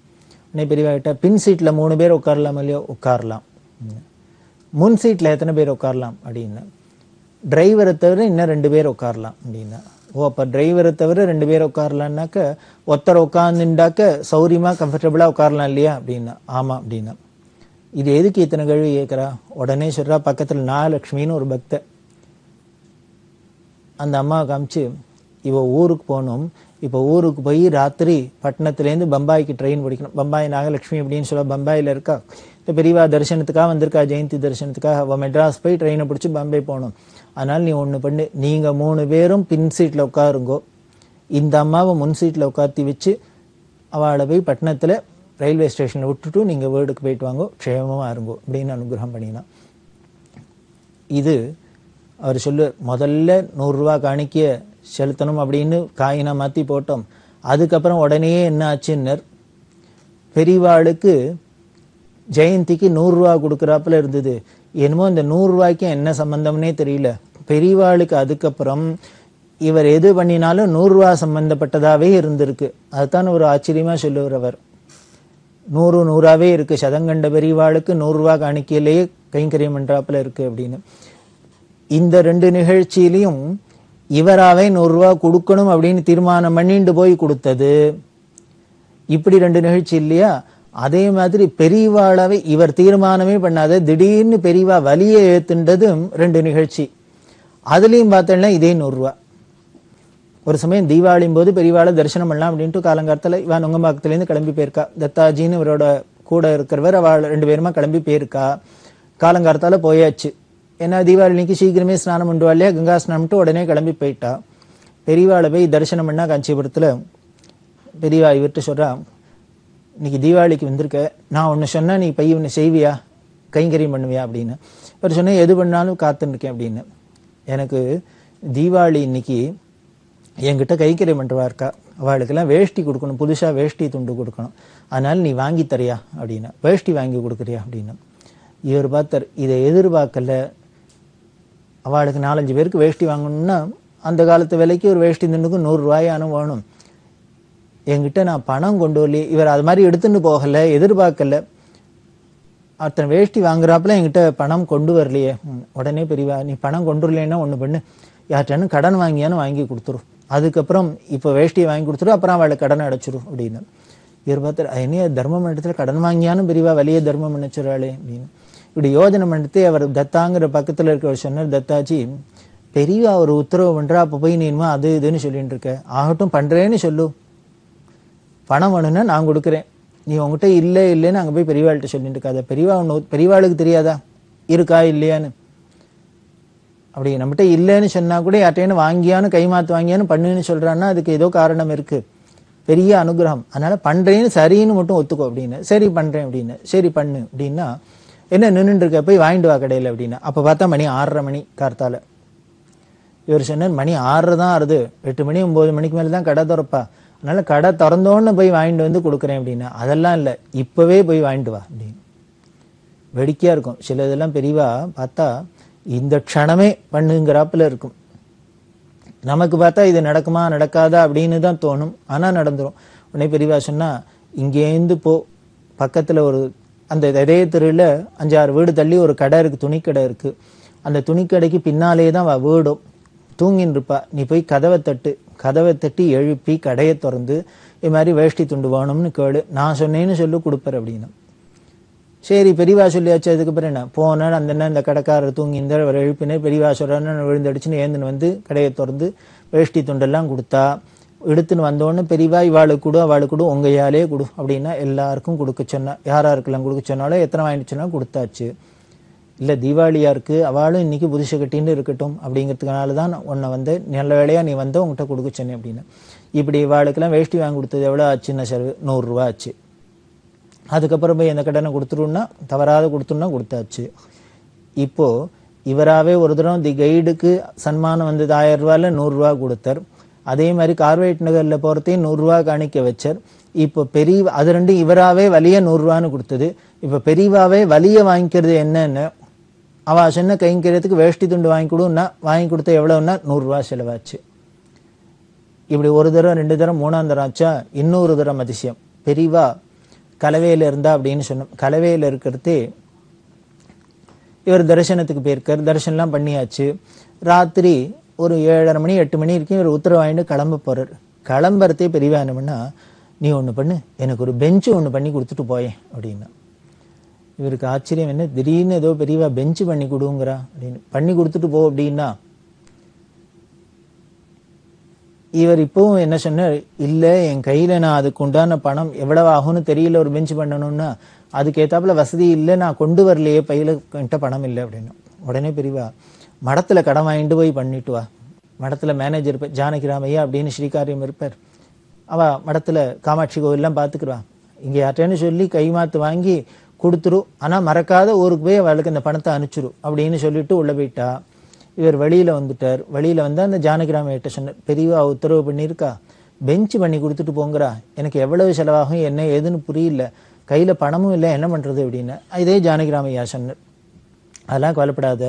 உடனே பெரியவா கிட்ட, பின் சீட்ல 3 பேர் உட்காரலாம் இல்லையோ, உட்காரலாம். முன் சீட்ல எத்தனை பேர் உட்காரலாம் அப்படின்னா, டிரைவரை தவிர இன்னும் 2 பேர் உட்காரலாம் அப்படின்னா. ஓ அப்ப டிரைவரை தவிர 2 பேர் உட்காரலான்னாக்க ஒருத்தர் உட்காந்துண்டாக்க சௌரியமா கம்ஃபர்டபுளா உட்காரலாம் இல்லையா அப்படின்னா. ஆமா அப்படின்னா. இது எதுக்கு இத்தனை கேள்வி கேட்கிறா? உடனே சொல்றா, பக்கத்துல நாகலட்சுமின்னு ஒரு பக்த அந்த அம்மாவை காமிச்சு, இவ ஊருக்கு போகணும், இப்போ ஊருக்கு போய் ராத்திரி பட்டணத்துலேருந்து பம்பாய்க்கு ட்ரெயின் பிடிக்கணும். பம்பாய் நாகலட்சுமி அப்படின்னு சொல்ல பம்பாயில் இருக்கா. இப்போ பெரியவா தரிசனத்துக்காக வந்திருக்கா, ஜெயந்தி தரிசனத்துக்காக. அவள் மெட்ராஸ் போய் ட்ரெயினை பிடிச்சி பாம்பே போகணும். அதனால் நீ ஒன்று பண்ணு, நீங்கள் 3 பேரும் பின் சீட்டில் உட்காருங்கோ, இந்த அம்மாவை முன் சீட்டில் உட்காத்தி வச்சு அவளை போய் பட்டணத்தில் ரயில்வே ஸ்டேஷனில் விட்டுட்டு நீங்கள் வீடுக்கு போயிட்டு வாங்கோ, க்ஷேமமாக இருங்கோ அப்படின்னு அனுகிரகம் பண்ணினான். இது அவர் சொல்லு, முதல்ல 100 ரூபா காணிக்க செலுத்தணும் அப்படின்னு காயினா மாற்றி போட்டோம். அதுக்கப்புறம் உடனே என்ன ஆச்சுன்னர், பெரியவாளுக்கு ஜெயந்திக்கு 100 ரூபா கொடுக்குறாப்புல இருந்தது. என்னமோ இந்த 100 ரூபாய்க்கு என்ன சம்பந்தம்னே தெரியல. பெரியவாளுக்கு அதுக்கப்புறம் இவர் எது பண்ணினாலும் 100 ரூபா சம்பந்தப்பட்டதாவே இருந்திருக்கு. அதுதான் ஒரு ஆச்சரியமா சொல்லுவார் அவர். 100 100ஆவே இருக்கு. சதங்கண்ட பெரியவாளுக்கு 100 ரூபா காணிக்கையிலேயே கைங்கரியம் பண்றாப்புல இருக்கு அப்படின்னு. இந்த 2 நிகழ்ச்சியிலையும் இவராவே 100 ரூபா கொடுக்கணும் அப்படின்னு தீர்மானம் பண்ணிட்டு போய் கொடுத்தது. இப்படி 2 நிகழ்ச்சி இல்லையா? அதே மாதிரி பெரியவாளாவே இவர் தீர்மானமே பண்ணாத திடீர்னு பெரியவா வலியை ஏத்துண்டதும் 2 நிகழ்ச்சி. அதுலயும் பார்த்தேன்னா இதே 100 ரூபா. ஒரு சமயம் தீபாவளியும் போது பெரியவாளை தரிசனம் பண்ணலாம் அப்படின்ட்டு காலங்காலத்தில் இவன் நுங்கம்பாக்கத்துலேருந்து கிளம்பி போயிருக்கா. தத்தாஜின்னு இவரோட கூட இருக்கிறவர், அவள் 2 பேருமா கிளம்பி போயிருக்கா. காலங்காலத்தால் போயாச்சு. ஏன்னா தீபாவளி அன்னைக்கு சீக்கிரமே ஸ்நானம் பண்ணுவா இல்லையா, கங்கா ஸ்நானம்ட்டு உடனே கிளம்பி போயிட்டா. பெரியவாளை போய் தரிசனம் பண்ணா காஞ்சிபுரத்தில். பெரியவா இவர்கிட்ட சொல்றா, இன்னைக்கு தீபாவளிக்கு வந்திருக்க, நான் ஒன்று சொன்னா நீ பைய ஒன்று செய்வியா, கைங்கரியம் பண்ணுவியா அப்படின்னு. இவர் சொன்னேன், எது பண்ணாலும் காத்துருக்கேன் அப்படின்னு. எனக்கு தீபாவளி இன்னைக்கு என்கிட்ட கைக்கரியம் பண்ணுறவா இருக்கா, அவளுக்கெல்லாம் வேஷ்டி கொடுக்கணும், புதுசாக வேஷ்டி துண்டு கொடுக்கணும், அதனால நீ வாங்கி தரியா அப்படின்னா. வேஷ்டி வாங்கி கொடுக்குறியா அப்படின்னு. இவர் பார்த்தார், இதை எதிர்பார்க்கல. அவளுக்கு 4-5 பேருக்கு வேஷ்டி வாங்கணும்னா அந்த காலத்து விலைக்கு ஒரு வேஷ்டி துண்டுக்கு 100 ரூபாயானும் வேணும். என்கிட்ட நான் பணம் கொண்டு வரலையே. இவர் அது மாதிரி எடுத்துன்னு போகலை, எதிர்பார்க்கல. அத்தனை வேஷ்டி வாங்குறாப்புல என்கிட்ட பணம் கொண்டு வரலையே. உடனே பெரியவா, நீ பணம் கொண்டு வரலைன்னா ஒன்று பண்ணு, யார்ட்டானு கடன் வாங்கியானு வாங்கி கொடுத்துரும், அதுக்கப்புறம் இப்போ வேஷ்டியை வாங்கி கொடுத்துரும், அப்புறம் அவளை கடனை அடைச்சிரும் அப்படின்னு. இவர் பார்த்தார், என்ன தர்மம் இடத்துல கடன் வாங்கியானும் பெரியவா வலிய தர்மம் நினைச்சுறாளே அப்படின்னு. இப்படி யோஜனை பண்ணிட்டு அவர் தத்தாங்கிற பக்கத்தில் இருக்கிறவர் சொன்னார், தத்தாஜி பெரியவா ஒரு உத்தரவு பண்றா, அப்போ போய் நீ இனிமே அது இதுன்னு சொல்லிட்டு இருக்க, ஆகட்டும் பண்றேன்னு சொல்லு, பணம் வேணும்னா நான் கொடுக்குறேன், நீ உங்ககிட்ட இல்லை இல்லைன்னு அங்கே போய் பெரியவாள்கிட்ட சொல்லிட்டு இருக்காத. பெரியவா ஒன்று பெரியவாளுக்கு தெரியாதா இருக்கா இல்லையான்னு? அப்படி நம்மகிட்ட இல்லைன்னு சொன்னா கூட யார்ட்டேன்னு வாங்கியானு கைமாத்து வாங்கியானு பண்ணுன்னு சொல்றான்னா அதுக்கு ஏதோ காரணம் இருக்கு, பெரிய அனுகிரகம், அதனால பண்றேன்னு சரின்னு மட்டும் ஒத்துக்கோ அப்படின்னு. சரி பண்றேன் அப்படின்னு. சரி பண்ணு அப்படின்னா, என்ன நின்றுட்டு இருக்க, போய் வாங்கிட்டு வா கடையில் அப்படின்னா. அப்போ பார்த்தா மணி 6:30 மணி கார்த்தால. இவர் சொன்னார், மணி 6 தான் ஆறுது, 8 மணி 9 மணிக்கு மேலே தான் கடை திறப்பா, அதனால கடை திறந்தோன்னு போய் வாங்கிட்டு வந்து கொடுக்குறேன் அப்படின்னா. அதெல்லாம் இல்லை, இப்பவே போய் வாங்கிட்டு வா அப்படின்னு. வேடிக்கையா இருக்கும். சில இதெல்லாம் பெரியவா பார்த்தா இந்த க்ஷணமே பண்ணுங்கிறாப்புல இருக்கும். நமக்கு பார்த்தா இது நடக்குமா நடக்காதா அப்படின்னு தான் தோணும், ஆனா நடந்துரும். உடனே பெரியவா சொன்னா, இங்கேருந்து போ, பக்கத்துல ஒரு அந்த இதே தெருவில் 5-6 வீடு தள்ளி ஒரு கடை இருக்கு, துணிக்கடை இருக்கு. அந்த துணிக்கடைக்கு பின்னாலே தான் வீடும். தூங்கின்னு இருப்பா, நீ போய் கதவை தட்டு, கதவை தட்டி எழுப்பி கடையை திறந்து இது மாதிரி வேஷ்டி துண்டு வேணும்னு கேளு, நான் சொன்னேன்னு சொல்லு கொடுப்பேன் அப்படின்னு. சரி பெரியவா சொல்லியாச்சு. அதுக்கப்புறம் என்ன, போனால் அந்த இந்த கடைக்காரர் தூங்கி இந்த அவர் எழுப்பினே, பெரியவா சொல்றான்னு விழுந்தடிச்சுன்னு ஏந்துன்னு வந்து கடையை திறந்து வேஷ்டி துண்டெல்லாம் கொடுத்தா. எடுத்துன்னு வந்தோடனே பெரியவா இவாளுக்கு கொடு அவளுக்கு கொடு உங்கையாலே கொடு அப்படின்னா எல்லாருக்கும் கொடுக்க சொன்னா. யாராருக்கெல்லாம் கொடுக்க சொன்னாலும் எத்தனை வாங்கிட்டு சொன்னாலும் கொடுத்தாச்சு. இல்லை தீபாவளியா இருக்கு, அவளும் இன்னைக்கு புதுசு கட்டின்னு இருக்கட்டும் அப்படிங்கிறதுனால தான் உன்னை வந்து நல்ல வேலையா நீ வந்து உங்ககிட்ட கொடுக்க சொன்னேன் அப்படின்னு. இப்படி இவாளுக்கெல்லாம் வேஷ்டி வாங்கி கொடுத்தது எவ்வளோ ஆச்சுன்னா செலவு 100 ரூபா ஆச்சு. அதுக்கப்புறம் போய் எந்த கடனை கொடுத்துருன்னா தவறாத கொடுத்துருன்னா கொடுத்தாச்சு. இப்போ இவராகவே ஒரு தடவை தி கைடுக்கு சன்மானம் வந்தது 1000 ரூபாயில் 100 ரூபா கொடுத்தார். அதே மாதிரி கார்வேட் நகரில் போகிறதையும் 100 ரூபா காணிக்க வச்சார். இப்போ பெரிய அது 2 இவராகவே வலிய 100 ரூபான்னு கொடுத்தது. இப்போ பெரியவாவே வலிய வாங்கிக்கிறது என்னன்னு, அவ சொன்ன கைங்கிறதுக்கு வேஷ்டி துண்டு வாங்கி கொடுன்னா வாங்கி கொடுத்த எவ்வளோன்னா 100 ரூபா செலவாச்சு. இப்படி ஒரு தடவை 2 தடவை 3ஆம் தரம் ஆச்சா. இன்னொரு தரம் அதிசயம், பெரியவா கலவையில் இருந்தா அப்படின்னு சொன்னோம். கலவையில் இருக்கிறதே இவர் தரிசனத்துக்கு போயிருக்கார், தரிசனம்லாம் பண்ணியாச்சு. ராத்திரி ஒரு 7:30 மணி 8 மணி வரைக்கும் இவர் உத்தரவு வாங்கிட்டு கிளம்ப போறார். கிளம்புறதே பெரியவா என்ன பண்ணா, நீ ஒன்று பண்ணு, எனக்கு ஒரு பெஞ்சு ஒன்று பண்ணி கொடுத்துட்டு போயேன் அப்படின்னா. இவருக்கு ஆச்சரியம் என்ன, திடீர்னு ஏதோ பெரியவா பெஞ்சு பண்ணி கொடுங்கிறா அப்படின்னு. பண்ணி கொடுத்துட்டு போ அப்படின்னா இவர் இப்பவும் என்ன சொன்னார், இல்ல என் கையில நான் அதுக்கு உண்டான பணம் எவ்வளவு ஆகும்னு தெரியல, ஒரு பெஞ்ச் பண்ணணும்னா அதுக்கு ஏத்தாப்புல வசதி இல்லை, நான் கொண்டு வரலையே, பையில என்கிட்ட பணம் இல்லை அப்படின்னு. உடனே பெரியவா, மடத்துல கடன் வாங்கிட்டு போய் பண்ணிட்டு வா. மடத்துல மேனேஜர் இருப்பார், ஜானகிராமையா அப்படின்னு ஸ்ரீகாரியம் இருப்பார். அவ மடத்துல காமாட்சி கோவில்லாம் பாத்துக்குவா. இங்க யார்ட்டேன்னு சொல்லி கைமாத்து வாங்கி கொடுத்துரு, ஆனா மறக்காத ஊருக்கு போய் அவளுக்கு அந்த பணத்தை அனுப்பிச்சிரு அப்படின்னு சொல்லிட்டு உள்ள போயிட்டா. இவர் வெளியில வந்துட்டார். வெளியில வந்து அந்த ஜானகிராமையிட்ட சொன்னார், பெரியவா உத்தரவு பண்ணியிருக்கா, பெஞ்ச் பண்ணி கொடுத்துட்டு போங்கிறா, எனக்கு எவ்வளவு செலவாகும் என்ன ஏதுன்னு புரியல, கையில பணமும் இல்லை, என்ன பண்றது அப்படின்னு. இதே ஜானகிராமையா சொன்னார், அதெல்லாம் கவலைப்படாத,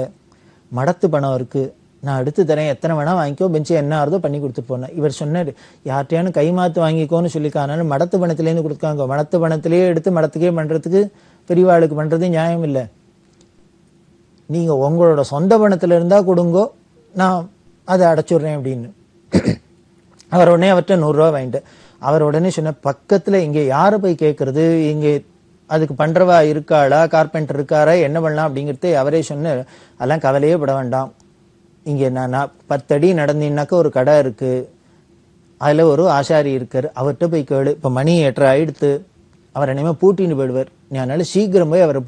மடத்து பணம் இருக்கு, நான் எடுத்து தரேன், எத்தனை வேணா வாங்கிக்கோ, பெஞ்சு என்ன ஆறுதோ பண்ணி கொடுத்துட்டு போனேன். இவர் சொன்னார், யார்ட்டையானு கைமாத்து வாங்கிக்கோன்னு சொல்லிக்கானாலும் மடத்து பணத்திலேருந்து கொடுக்காங்க, மடத்து பணத்திலேயே எடுத்து மடத்துக்கே பண்றதுக்கு பெரியவாளுக்கு பண்றது நியாயம் இல்லை, நீங்க உங்களோட சொந்த பணத்துல இருந்தா கொடுங்கோ, நான் அதை அடைச்சுடுறேன் அப்படின்னு. அவர் உடனே அவர்கிட்ட 100 ரூபா வாங்கிட்டு அவர் உடனே சொன்ன, பக்கத்துல இங்க யாரை போய் கேட்கறது, இங்க அதுக்கு பண்றவா இருக்காளா, கார்பெண்டர் இருக்காரா, என்ன பண்ணலாம் அப்படிங்கிறது அவரே சொன்னார். அதெல்லாம் கவலையே பட வேண்டாம், இங்க நான் 10 அடி நடந்தீங்கன்னாக்க ஒரு கடை இருக்கு, அதுல ஒரு ஆசாரி இருக்காரு, அவர்கிட்ட போய் கேளு, இப்ப மணி 8:30 ஆயிடுத்து, அவர் என்னமே பூட்டின்னு போயிடுவார், நீ அதனால சீக்கிரம் போய் அவரை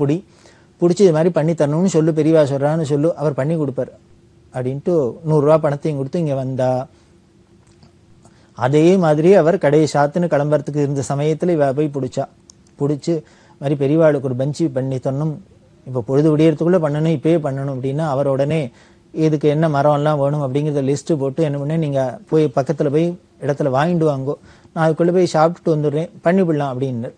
பிடிச்சி இது மாதிரி பண்ணி தரணும்னு சொல்லு, பெரியவா சொல்றான்னு சொல்லு, அவர் பண்ணி கொடுப்பார் அப்படின்ட்டு 100 ரூபா பணத்தையும் கொடுத்து இங்க வந்தா. அதே மாதிரி அவர் கடையை சாத்துன்னு கிளம்புறதுக்கு இருந்த சமயத்துல இவ போய் பிடிச்சு மாதிரி பெரியவாளுக்கு ஒரு பெஞ்சு பண்ணி தரணும், இப்ப பொழுது விடியறதுக்குள்ள பண்ணணும், இப்பயே பண்ணணும் அப்படின்னா அவர் உடனே இதுக்கு என்ன மரம் எல்லாம் வேணும் அப்படிங்கிறத லிஸ்ட் போட்டு என்ன பண்ண, நீங்க போய் பக்கத்துல போய் இடத்துல வாங்கிட்டு வாங்கோ, நான் அதுக்குள்ள போய் சாப்பிட்டுட்டு வந்துடுறேன், பண்ணிவிடலாம் அப்படின்னு.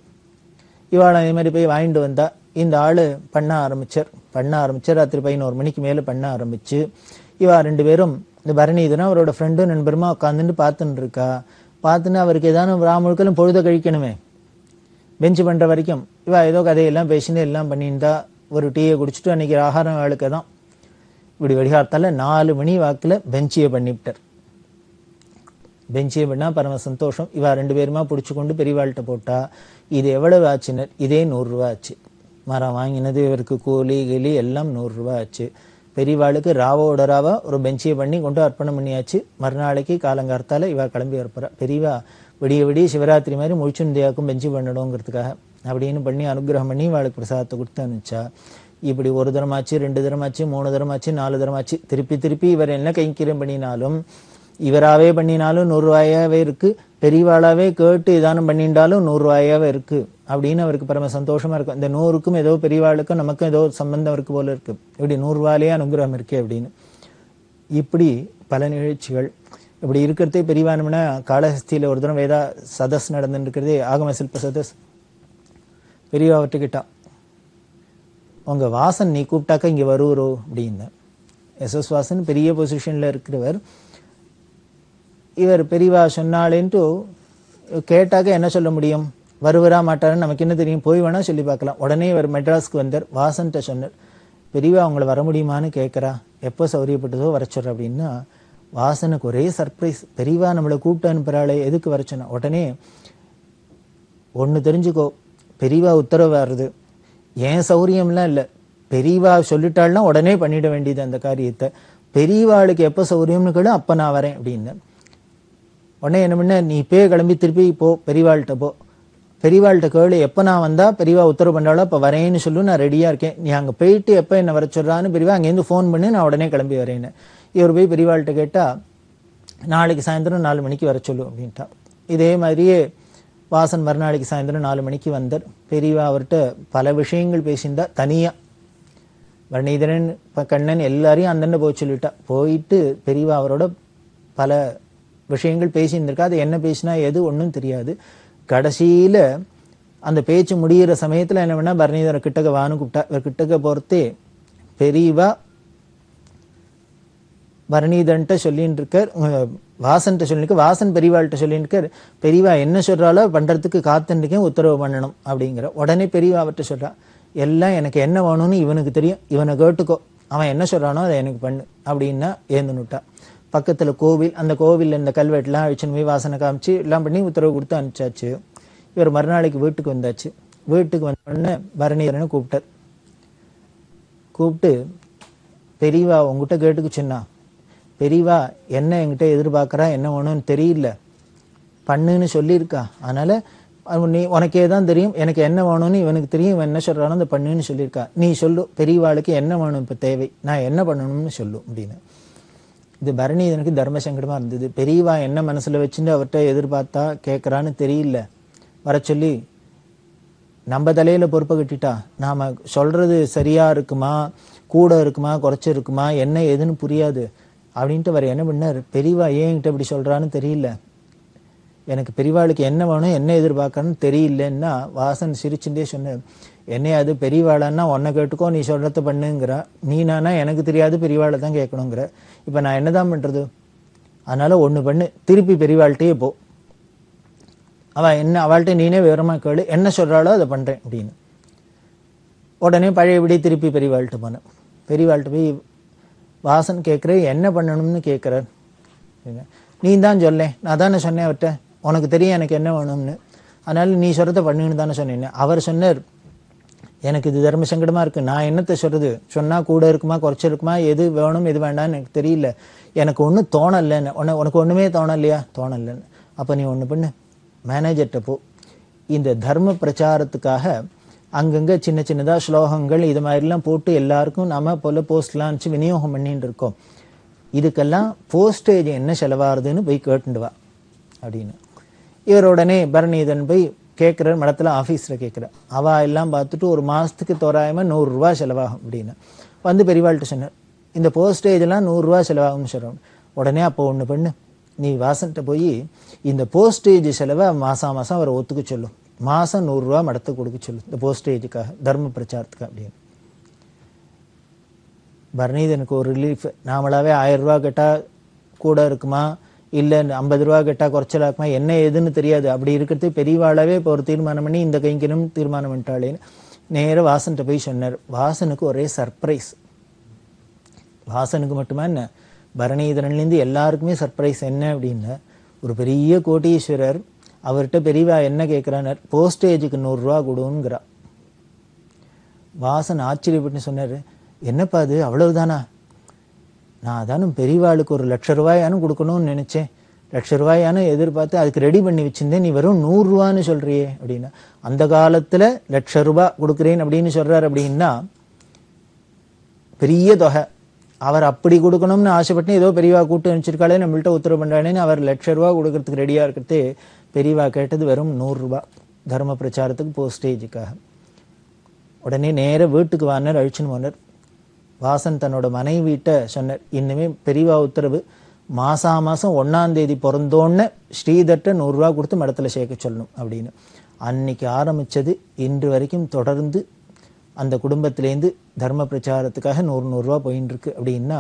இவாள் அதே மாதிரி போய் வாங்கிட்டு வந்தா. இந்த ஆளு பண்ண ஆரம்பிச்சார். ராத்திரி 11 மணிக்கு மேல பண்ண ஆரம்பிச்சு இவா 2 பேரும், இந்த பரணிதனா அவரோட ஃப்ரெண்டும் நண்பருமா உட்காந்துட்டு பார்த்துட்டு இருக்கா. பார்த்துன்னு அவருக்கு ஏதாவது ராமுழுக்களும் பொழுத கழிக்கணுமே, பெஞ்சு பண்ற வரைக்கும் இவா ஏதோ கதையெல்லாம் பேசின்னு எல்லாம் பண்ணியிருந்தா. ஒரு டீயை குடிச்சிட்டு அன்னைக்கு ஆகாரம் வேளுக்கு தான் இப்படி வெடிகாரத்தால 4 மணி வாக்குல பெஞ்சியை பண்ணிவிட்டார். பெஞ்சியை பண்ணா பரம சந்தோஷம். இவா 2 பேருமா பிடிச்சு கொண்டு பெரியவாள்கிட்ட போட்டா. இது எவ்வளவு ஆச்சுனர், இதே 100 ரூபா ஆச்சு. மரம் வாங்கினது இவருக்கு கூலி கிளி எல்லாம் 100 ரூபா ஆச்சு. பெரியவாளுக்கு ராவோட ராவா ஒரு பெஞ்சியை பண்ணி கொண்டு அர்ப்பணம் பண்ணியாச்சு. மறுநாளைக்கு காலங்கார்த்தால இவா கிளம்பி வரப்போறா. பெரியவா விடிய சிவராத்திரி மாதிரி முழிச்சுந்தியாக்கும் பெஞ்சு பண்ணணுங்கிறதுக்காக அப்படின்னு பண்ணி அனுகிரகம் பண்ணி இவாளுக்கு பிரசாதத்தை கொடுத்து அனுப்பிச்சா. இப்படி 1 தரமாச்சு, 2 தரமாச்சு, 3 தரமாச்சு, 4 தரமாச்சு. திருப்பி இவர் என்ன கைங்கரியம் பண்ணினாலும், இவராவே பண்ணினாலும் 100 ரூபாயாவே இருக்கு, பெரியவாளாவே கேட்டு இதானம் பண்ணிட்டாலும் 100 ரூபாயாவே இருக்கு அப்படின்னு அவருக்கு பரம சந்தோஷமா இருக்கும். இந்த 100க்கும் ஏதோ பெரியவாளுக்கும் நமக்கும் ஏதோ சம்பந்தம் இருக்கு போல இருக்கு, இப்படி 100 ரூபாயிலேயே அனுகிரகம் இருக்கு அப்படின்னு. இப்படி பல நிகழ்ச்சிகள் இப்படி இருக்கிறதே பெரியவானம்னா. காளஹஸ்தியில ஒரு தினம் வேதா சதஸ் நடந்துட்டு இருக்கிறதே, ஆகம சில்ப சதஸ். பெரியவா அவர்கிட்ட, உங்க வாசன் நீ கூப்பிட்டாக்க இங்க வருவரோ அப்படின்னு. எஸ் வாசன் பெரிய பொசிஷன்ல இருக்கிறவர். இவர் பெரியவா சொன்னாலேன்ட்டு கேட்டாக்க என்ன சொல்ல முடியும், வருவரா மாட்டாருன்னு நமக்கு என்ன தெரியும், போய் வேணா சொல்லி பார்க்கலாம். உடனே இவர் மெட்ராஸ்க்கு வந்தார். வாசன்ட்ட சொன்னார், பெரியவா அவங்களை வர முடியுமான்னு கேட்கறா, எப்போ சௌரியப்பட்டதோ வர சொல்ற அப்படின்னா. வாசனுக்கு ஒரே சர்ப்ரைஸ், பெரியவா நம்மளை கூப்பிட்டு அனுப்புறாளே, எதுக்கு வர சொன்னா. உடனே ஒன்னு தெரிஞ்சுக்கோ, பெரியவா உத்தரவு வருது, ஏன் சௌரியம்லாம் இல்லை, பெரியவா சொல்லிட்டாள்னா உடனே பண்ணிட வேண்டியது அந்த காரியத்தை. பெரியவாளுக்கு எப்போ சௌரியம்னு கேளு, அப்ப நான் வரேன் அப்படின்னு. உடனே என்ன பண்ண, நீ இப்பயே கிளம்பி திருப்பி போ, பெரியவாள்கிட்ட போ, பெரியவாள்கிட்ட கேளு, எப்ப நான் வந்தா பெரியவா உத்தரவு பண்றாளோ அப்ப வரேன்னு சொல்லு, நான் ரெடியா இருக்கேன், நீ அங்க போயிட்டு எப்ப என்ன வர சொல்றான்னு பெரியவா அங்கேருந்து போன் பண்ணு, நான் உடனே கிளம்பி வரேன்னு. இவர் போய் பெரியவாள்கிட்ட கேட்டா, நாளைக்கு சாயந்தரம் 4 மணிக்கு வர சொல்லு அப்படின்ட்டா. இதே மாதிரியே வாசன் மறுநாளைக்கு சாயந்தரம் 4 மணிக்கு வந்தார். பெரியவா அவர்கிட்ட பல விஷயங்கள் பேசியிருந்தா. தனியா வர்ணீதரன் கண்ணன் எல்லாரையும் அந்தண்ட போய் சொல்லிட்டா. போயிட்டு பெரியவா அவரோட பல விஷயங்கள் பேசியிருந்திருக்கா. அது என்ன பேசினா எது ஒன்றும் தெரியாது. கடைசியில அந்த பேச்சு முடிகிற சமயத்துல என்ன பண்ணா, பரணிதர கிட்டக்க வான்னு கூப்பிட்டா. இவர் கிட்டக்க போறதே பெரியவா பரணிதன்ட்ட சொல்லிட்டு இருக்கார், வாசன்ட்ட சொல்லிருக்க, வாசன் பெரியவாள்கிட்ட சொல்லிட்டு இருக்கார், பெரியவா என்ன சொல்றாலோ பண்றதுக்கு காத்துருக்கேன், உத்தரவு பண்ணணும் அப்படிங்கிற. உடனே பெரியவா அவர்கிட்ட சொல்றா, எல்லாம் எனக்கு என்ன வேணும்னு இவனுக்கு தெரியும், இவனை கேட்டுக்கோ, அவன் என்ன சொல்றானோ அதை எனக்கு பண்ணு அப்படின்னா ஏந்துனுட்டா. பக்கத்துல கோவில், அந்த கோவில் இந்த கல்வெட்டுலாம் அழிச்சுன்னு போய் வாசனை காமிச்சு எல்லாம் பண்ணி உத்தரவு கொடுத்து அனுப்பிச்சாச்சு. இவர் மறுநாளைக்கு வீட்டுக்கு வந்தாச்சு. வீட்டுக்கு வந்தோடனே பரணிதரனை கூப்பிட்டு பெரியவா உங்ககிட்ட கேட்டுக்கு சொன்னா, பெரியவா என்ன என்கிட்ட எதிர்பார்க்கறா, என்ன வேணும்னு தெரியல, பண்ணுன்னு சொல்லியிருக்கா, அதனால நீ உனக்கே தான் தெரியும் எனக்கு என்ன வேணும்னு, இவனுக்கு தெரியும் இவன் என்ன சொல்றானோ அந்த பண்ணுன்னு சொல்லியிருக்கா, நீ சொல்லு பெரியவாளுக்கு என்ன வேணும் இப்ப தேவை, நான் என்ன பண்ணணும்னு சொல்லு அப்படின்னு. இது பரணிதனுக்கு தர்ம சங்கடமா இருந்தது. பெரியவா என்ன மனசுல வச்சுட்டு அவர்கிட்ட எதிர்பார்த்தா கேட்கறான்னு தெரியல, வர சொல்லி நம்ம தலையில பொறுப்பை கட்டிட்டா நாம சொல்றது சரியா இருக்குமா, கூட இருக்குமா, குறைச்சு இருக்குமா, என்ன ஏதுன்னு புரியாது அப்படின்ட்டு அவர் என்ன பண்ணார், பெரியவா ஏன் என்கிட்ட இப்படி சொல்றான்னு தெரியல, எனக்கு பெரியவாளுக்கு என்ன வேணும் என்ன எதிர்பார்க்கணும்னு தெரியலன்னா வாசன் சிரிச்சுட்டே சொன்னார், என்னைய அது பெரியவாளன்னா உன்னை கேட்டுக்கோ நீ சொல்றத பண்ணுங்கிற, நீ நானா எனக்கு தெரியாது பெரியவாளை தான் கேட்கணுங்கிற, இப்ப நான் என்னதான் பண்றது, அதனால ஒண்ணு பண்ணு, திருப்பி பெரியவாள்கிட்டயே போ, அவள்கிட்ட நீனே விவரமா கேளு, என்ன சொல்றாளோ அதை பண்றேன் அப்படின்னு. உடனே பழையபடி திருப்பி பெரியவாள்கிட்ட போனேன். பெரியவாள்கிட்ட போய் வாசன் கேட்குற என்ன பண்ணணும்னு கேட்குறார், நீ தான் சொல்லேன், நான் தானே சொன்னேன் அவர்கிட்ட உனக்கு தெரியும் எனக்கு என்ன வேணும்னு, அதனால நீ சொல்றத பண்ணுன்னு தானே சொன்னேன். அவர் சொன்னார், எனக்கு இது தர்ம சங்கடமா இருக்கு, நான் என்னத்தை சொல்றது, சொன்னா கூட இருக்குமா குறைச்சு இருக்குமா, எது வேணும் எது வேண்டாம்னு எனக்கு தெரியல, எனக்கு ஒன்றும் தோணலைன்னு, உனக்கு ஒண்ணுமே தோணலையா, தோணலைன்னு, அப்ப நீ ஒண்ணு பண்ணு, மேனேஜர்கிட்ட போ, இந்த தர்ம பிரச்சாரத்துக்காக அங்கங்க சின்ன சின்னதா ஸ்லோகங்கள் இது மாதிரிலாம் போட்டு எல்லாருக்கும் நாம போல போஸ்ட்லாம் அனுப்பிச்சு விநியோகம் பண்ணிட்டு இருக்கோம், இதுக்கெல்லாம் போஸ்டேஜ் என்ன செலவாகுதுன்னு போய் கேட்டுண்டு வா அப்படின்னு. இவர் உடனே பரணிதன் போய் கேட்குற மடத்துல ஆஃபீஸில் கேட்குற, அவா எல்லாம் பார்த்துட்டு ஒரு மாதத்துக்கு தோராயமாக 100 ரூபா செலவாகும் அப்படின்னு வந்து பெரியவாள்கிட்ட சொன்னார், இந்த போஸ்டேஜெல்லாம் 100 ரூபா செலவாகும்னு சொல்கிறோம். உடனே அப்போ ஒன்று பண்ணு, நீ வாசன்கிட்ட போய் இந்த போஸ்டேஜ் செலவை மாதம் மாதம் அவரை ஒத்துக்க சொல்லும், மாதம் 100 ரூபா மடத்தை கொடுக்க சொல்லு இந்த போஸ்டேஜுக்காக தர்ம பிரச்சாரத்துக்கு அப்படின்னு. பரணிதனுக்கு ஒரு ரிலீஃப், நாமளாவே 1000 ரூபா கேட்டால் கூட இருக்குமா இல்லை 50 ரூபா கேட்டால் குறைச்சலா இருக்குமா என்ன ஏதுன்னு தெரியாது, அப்படி இருக்கிறது பெரியவாளாவே இப்போ ஒரு தீர்மானம் பண்ணி இந்த கைங்கனும் தீர்மானம் பண்ணிட்டாளேன்னு நேராக வாசன்கிட்ட போய் சொன்னார். வாசனுக்கு ஒரே சர்ப்ரைஸ், வாசனுக்கு மட்டுமா என்ன பரணிதரன்லேருந்து எல்லாருக்குமே சர்ப்ரைஸ். என்ன அப்படின்னா ஒரு பெரிய கோட்டீஸ்வரர் அவர்கிட்ட பெரியவா என்ன கேட்குறாரு, போஸ்டேஜுக்கு 100 ரூபா கொடுங்கிறா. வாசன் ஆச்சரியப்பட்டு சொன்னார், என்னப்பா அது அவ்வளவுதானா, நான் அதானும் பெரியவாளுக்கு ஒரு 1,00,000 ரூபாயானு கொடுக்கணும்னு நினைச்சேன், 1,00,000 ரூபாயானு எதிர்பார்த்து அதுக்கு ரெடி பண்ணி வச்சிருந்தேன், நீ வெறும் 100 ரூபான்னு சொல்றியே அப்படின்னா. அந்த காலத்துல 1,00,000 ரூபாய் கொடுக்குறேன் அப்படின்னு சொல்றாரு அப்படின்னா பெரிய தொகை, அவர் அப்படி கொடுக்கணும்னு ஆசைப்பட்டு ஏதோ பெரியவா கூட்டு அனுப்பிச்சிருக்காளே நம்மள்ட்ட உத்தரவு பண்றானேன்னு அவர் 1,00,000 ரூபாய் கொடுக்கறதுக்கு ரெடியா இருக்கிறது, பெரியவா கேட்டது வெறும் 100 ரூபாய் தர்ம பிரச்சாரத்துக்கு போஸ்டேஜுக்காக. உடனே நேர வீட்டுக்கு வானர் அழிச்சுன்னு போனார். வாசன் தன்னோட மனைவி வீட்டை சொன்னார், இன்னுமே பெரியவா உத்தரவு, மாசம் 1ஆம் தேதி பிறந்தோன்னு ஸ்ரீதர்ட்ட 100 ரூபா கொடுத்து மடத்துல சேர்க்க சொல்லணும் அப்படின்னு. அன்னைக்கு ஆரம்பிச்சது இன்று வரைக்கும் தொடர்ந்து அந்த குடும்பத்திலேருந்து தர்ம பிரச்சாரத்துக்காக 100 ரூபா போயின்னு இருக்கு அப்படின்னா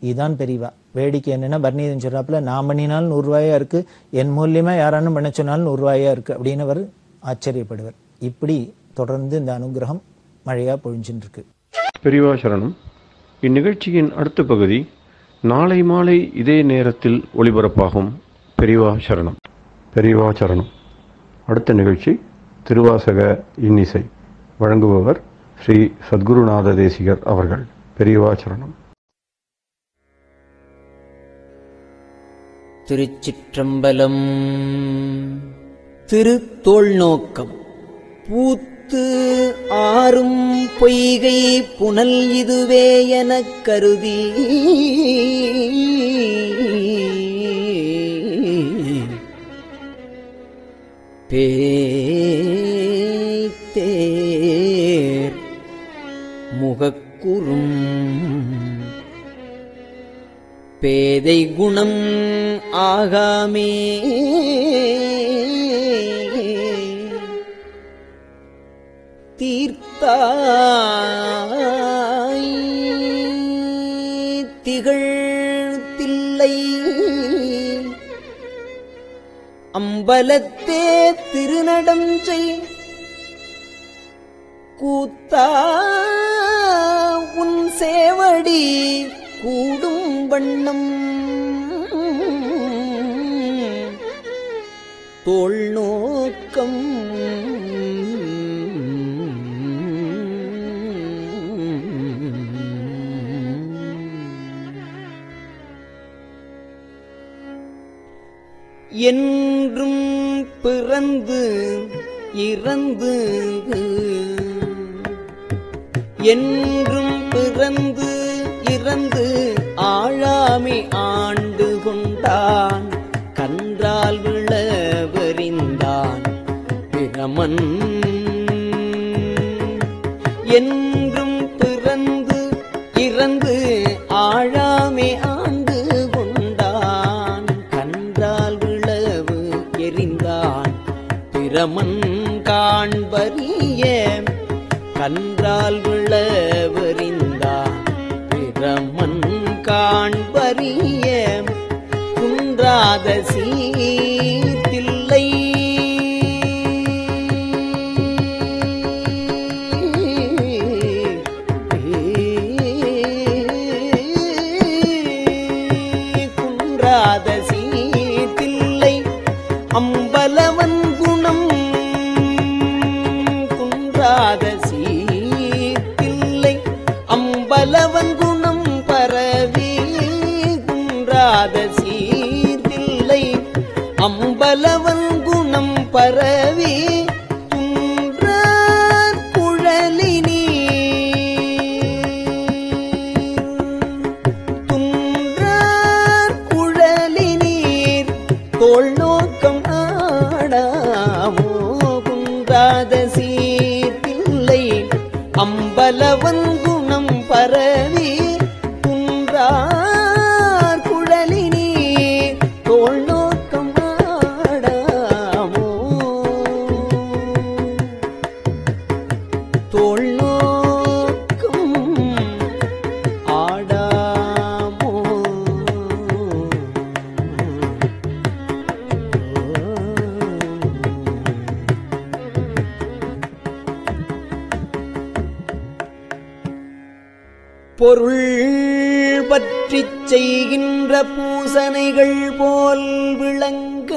இதுதான் பெரியவா. வேடிக்கை என்னன்னா பரணிதன் சொல்றாப்புல, நான் பண்ணினாலும் 100 ரூபாயா இருக்கு, என் மூலியமா யாரானும் பண்ண சொன்னாலும் 100 ரூபாயா இருக்கு அப்படின்னு அவர் ஆச்சரியப்படுவார். இப்படி தொடர்ந்து இந்த அனுகிரகம் மழையா பொழிஞ்சுட்டு இருக்கு. பெரியவா சரணம். இந்நிகழ்ச்சியின் அடுத்த பகுதி நாளை மாலை இதே நேரத்தில் ஒளிபரப்பாகும். பெரியவா சரணம். பெரியவா சரணம். அடுத்த நிகழ்ச்சி திருவாசக இன்னிசை. வழங்குபவர் ஸ்ரீ சத்குருநாத தேசிகர் அவர்கள். பெரியவா சரணம். திருச்சிற்றம்பலம். திருத்தோள்நோக்கம். பூத்து ஆறும் பொய்கை புனல் இதுவே எனக் கருதி பேய்த்தேர் முகக்குறும் பேதை குணம் ஆகாமே தீர்த்தாய் திகழ் தில்லை அம்பலத்தே திருநடம் செய் கூத்தா உன் சேவடி கூடும் வண்ணம் தோள் நோக்கம் என்றும் பிறந்து இறந்து என்றும் பிறந்து இறந்து ஆழாமை ஆண்டு கொண்டான் கன்றால் விளவறிந்தான் பிரமன் என்றும் பிறந்து இறந்து ஆழாமை ஆண்டு கொண்டான் கன்றால் விளவு எறிந்தான் பிரமன் காண்பறிய கன்றால் விளவறிந்தான் பிரமன் காண்பறிய குன்றாத சீர்தில்லை குன்றாத சீர்தில்லை அம்பலவன் குணம் குன்றாத சீர்தில்லை அம்பலவன் குணம் பரவி குன்றாத சீர்தில்லை அம்பலவன் குணம் பரவி துன்றார் குழலினீர் தோள் நோக்கம் ஆடாமோ குன்றாத சீர்தில்லை அம்பலவன் குணம் பரவி குன்றார் குழலினீர் தோள் நோக்கம் ஆடாமோ தோள் நோக்கம் ஆடாமோ பொருள் பற்றிச் செய்கின்ற பூசனைகள் போல் விளங்க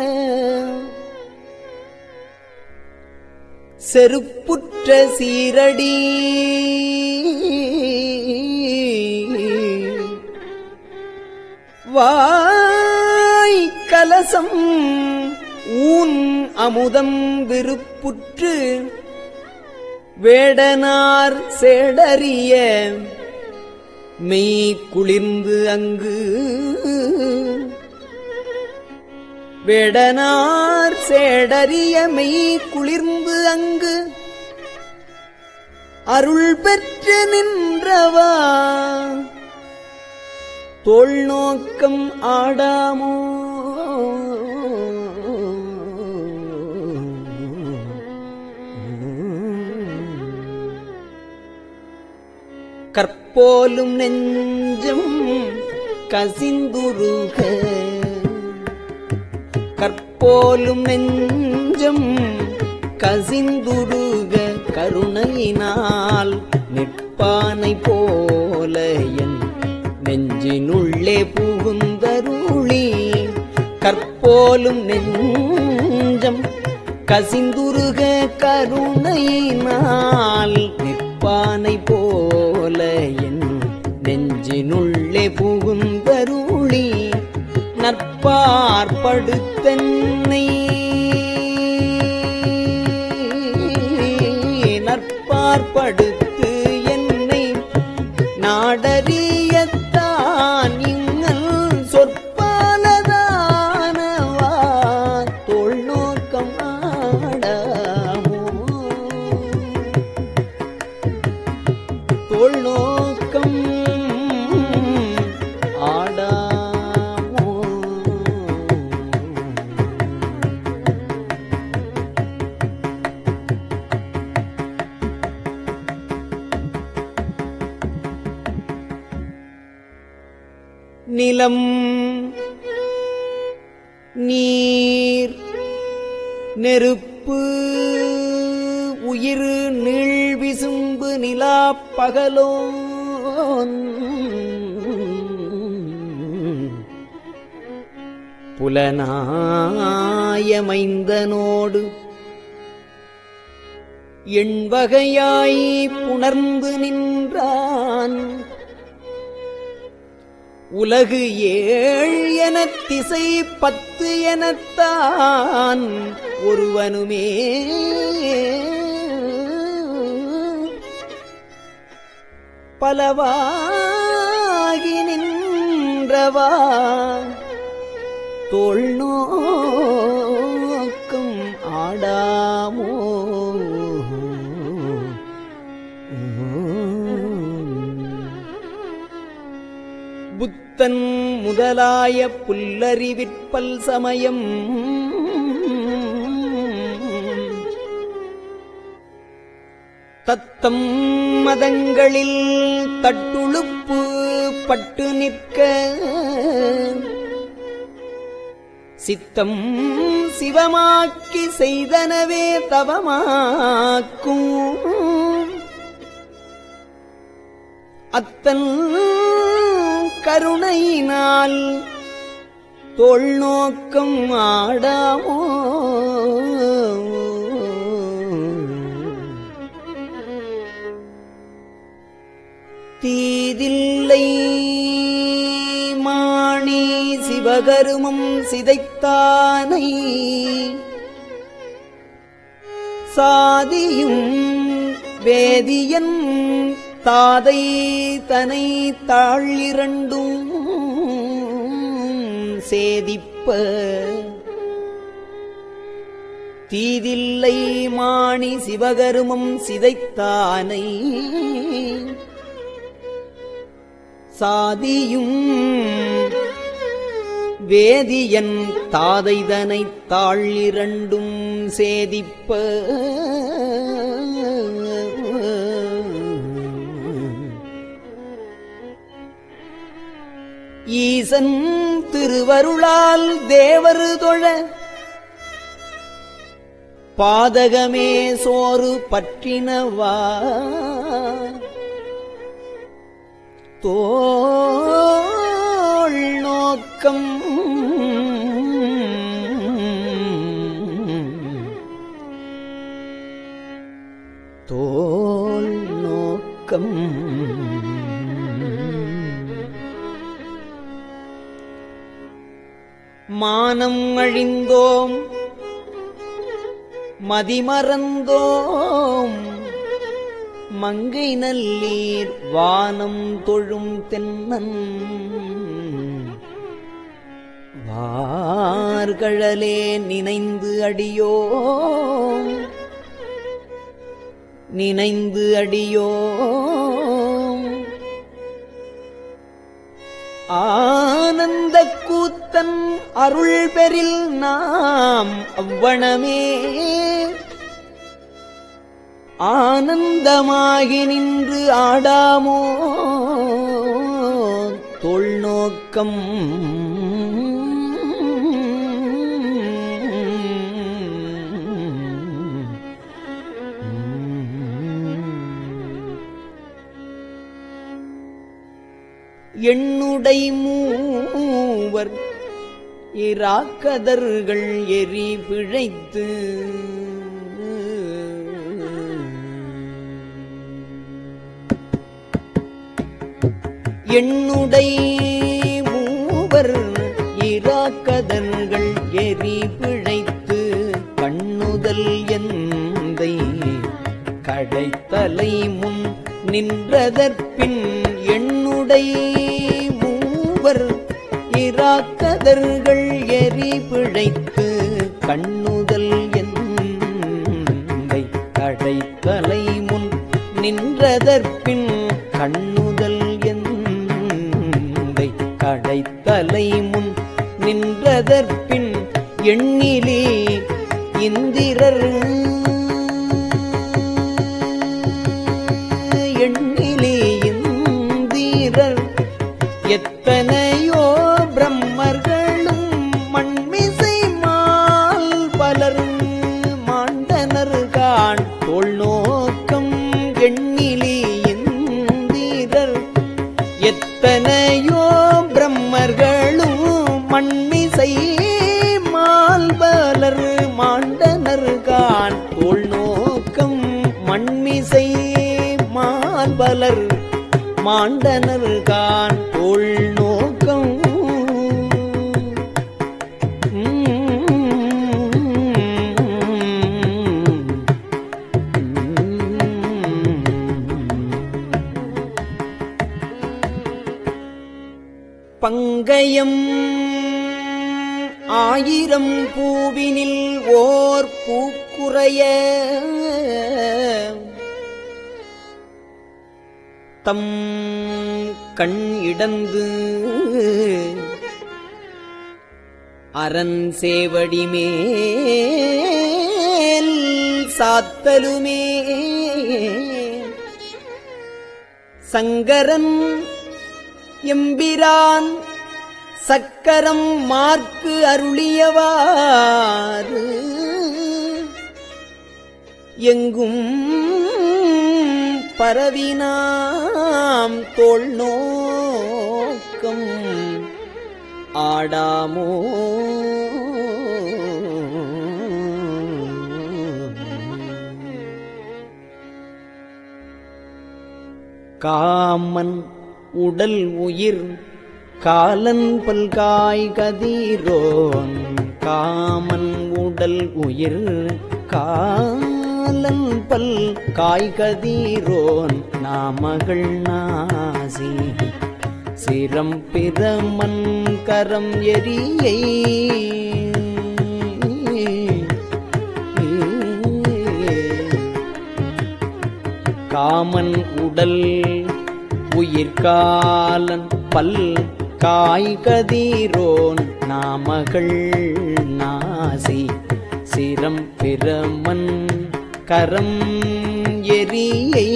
செருப்புற்ற சீரடி வாய் கலசம் ஊன் அமுதம் விருப்புற்று வேடனார் சேடறிய மெய் குளிர்ந்து அங்கு வேடனார் சேடறிய மெய் குளிர்ந்து அங்கு அருள் பெற்று நின்றவா தோள் நோக்கம் ஆடாமோ கற்போலும் நெஞ்சம் கசிந்துருக கற்போலும் நெஞ்சம் கசிந்துருக கருணையினால் நிற்பானை போல என் நெஞ்சினுள்ளே புகுந்தருளி கற்போலும் நெஞ்சம் கசிந்துருக கருணையினால் நிற்பானை போல என் நெஞ்சினுள்ளே புகுந்தருளி நற்பார்படுத்தென்னை நற்பார்படுத்து என்னை நாடறியத்தான் இங்கல் சொற்பாலதானவா தோள் நோக்கம் ஆடாமோ தோள் நோக்கம் ஆடாமோ நிலம் நீர் நெருப்பு உயிர் நீள் விசும்பு நிலா பகலோன் புலனாயமைந்தனோடு எண்வகையாய் புணர்ந்து நின்றான் உலகு 7 எனத் திசை 10 எனத்தான் ஒருவனுமே பலவாகி நின்றவா தோள் நோக்கம் ஆடாமோ புத்தன் முதலாய புல்லறிவிற்பல் சமயம் தத்தம் மதங்களில் தட்டுழுப்பு பட்டு நிற்க சித்தம் சிவமாக்கி செய்தனவே தவமாக்கும் அத்தன் கருணையினால் தோள் நோக்கம் ஆடாமோ தீதில்லை மாணி சிவகருமம் சிதைத்தானை சாதியும் வேதியன் தாதை தனை தாழிரண்டும் சேதிப்ப தீதில்லை மாணி சிவகருமம் சிதைத்தானை சாதியும் வேதியன் தாதைதனை தாழிரண்டும் சேதிப்ப ஈசன் திருவருளால் தேவர் தொழ பாதகமே சோறு பற்றினவா தோள் நோக்கம் தோள் நோக்கம் மானம் அழிந்தோம் மதிமறந்தோம் மங்கை நல்லீர் வானம் தொழும் தென்னன் வார்களே நினைந்து அடியோம் நினைந்து அடியோம் ஆனந்த கூத்தன் அருள் பெறில் நாம் அவ்வனமே ஆனந்தமாகி நின்று ஆடாமோ தோள் நோக்கம் எண்ணுடை மூவர் இராக்கதர்கள் எரி பிழைத்து எண்ணுடை மூவர் இராக்கதர்கள் எரி பிழைத்து கண்ணுதல் எந்தை கடைத்தலை முன் நின்றதற்பின் எண்ணுடை மூவர் இராக்கதர்கள் எரி பிழைத்து கண்ணுதல் எந்தை கடைத்தலை முன் நின்றதற்பின் கண்ணுதல் எந்தை கடைத்தலை முன் நின்றதற்பின் எண்ணிலே இந்திரர் எண்ணிலே இந்திரர் எத்தனையோ பிரம்மர்களும் மண்மிசை மால் பலர் மாண்டனர் காண் தோள் நோக்கம் எண்ணிலே இந்திரர் எத்தனையோ பிரம்மர்களும் மண்மிசை மால் பலர் மாண்டனர் காண் தோள் நோக்கம் மண்மிசை மால் பலர் மாண்டனர் காண் தோள் நோக்கம் பங்கயம் ஆயிரம் பூவினில் ஓர் பூக்குறைய தம் கண் இடந்து அரண் சேவடி மேல் சாத்தலுமே சங்கரன் எம்பிரான் சக்கரம் மார்க்கு அருளியவாறு எங்கும் பரவினாம் தோள் நோக்கம் ஆடாமோ காமன் உடல் உயிர் காலன் பல்காய் கதிரோன் காமன் உடல் உயிர் காலன் பல் காய் கதிரோன் நாமகள் நாசி சிரம் பிரமன் கரம் எரியை காமன் உடல் உயிர்காலன் பல் காய் கதிரோன் நாமகள் நாசி சிரம் பிரமன் கரம் எரியை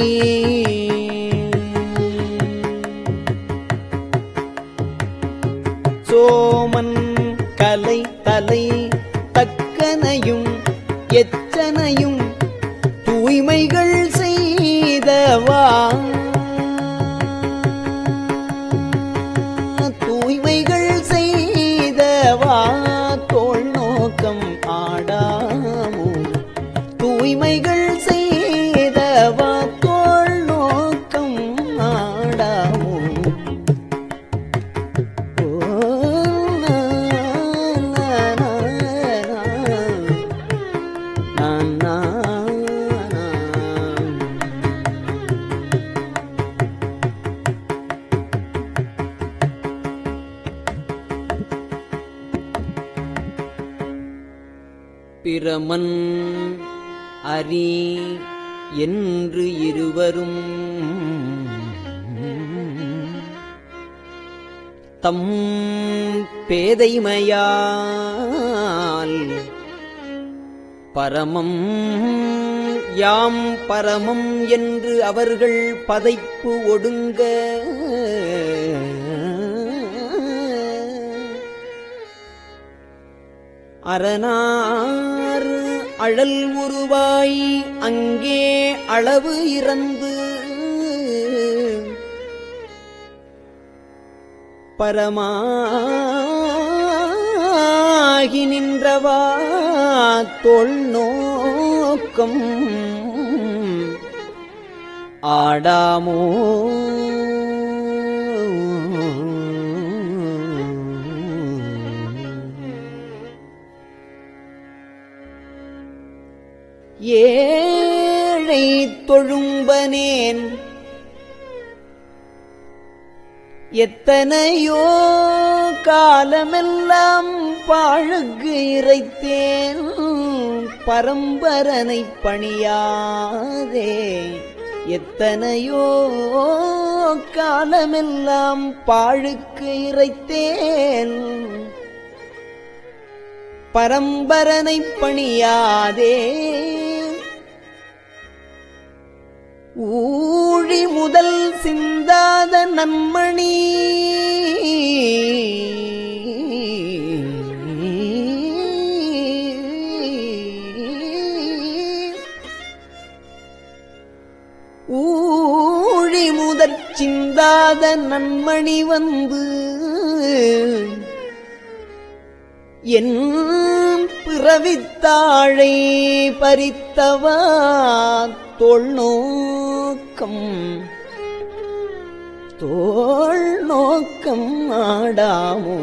சோமன் கலை தலை தக்கனையும் எச்சனையும் தூய்மைகள் செய்தவா தூய்மைகள் செய்தவா தோள் நோக்கம் ஆடாமோ தூய்மைகள் செய்தவா தோள் நோக்கம் ஆடாமோ பிரமன் அரி என்று இருவரும் தம் பேதைமையால் பரமம் யாம் பரமம் என்று அவர்கள் பதைப்பு ஒடுங்க அரணார் அழல் உருவாய் அங்கே அளவு இறந்து பரமாகி நின்றவா தோள் நோக்கம் ஆடாமோ ஏழை தொழும்பனேன் எத்தனையோ காலமெல்லாம் பாழுக்கு இறைத்தேன் பரம்பரனை பணியாதே எத்தனையோ காலமெல்லாம் பாழுக்கு இறைத்தேன் பரம்பரனை பணியாதே ஊழி முதல் சிந்தாத நன்மணி ஊழி முதற் சிந்தாத நன்மணி வந்து என் பிறவித்தாழை பறித்தவா தோள் நோக்கம் ஆடாமோ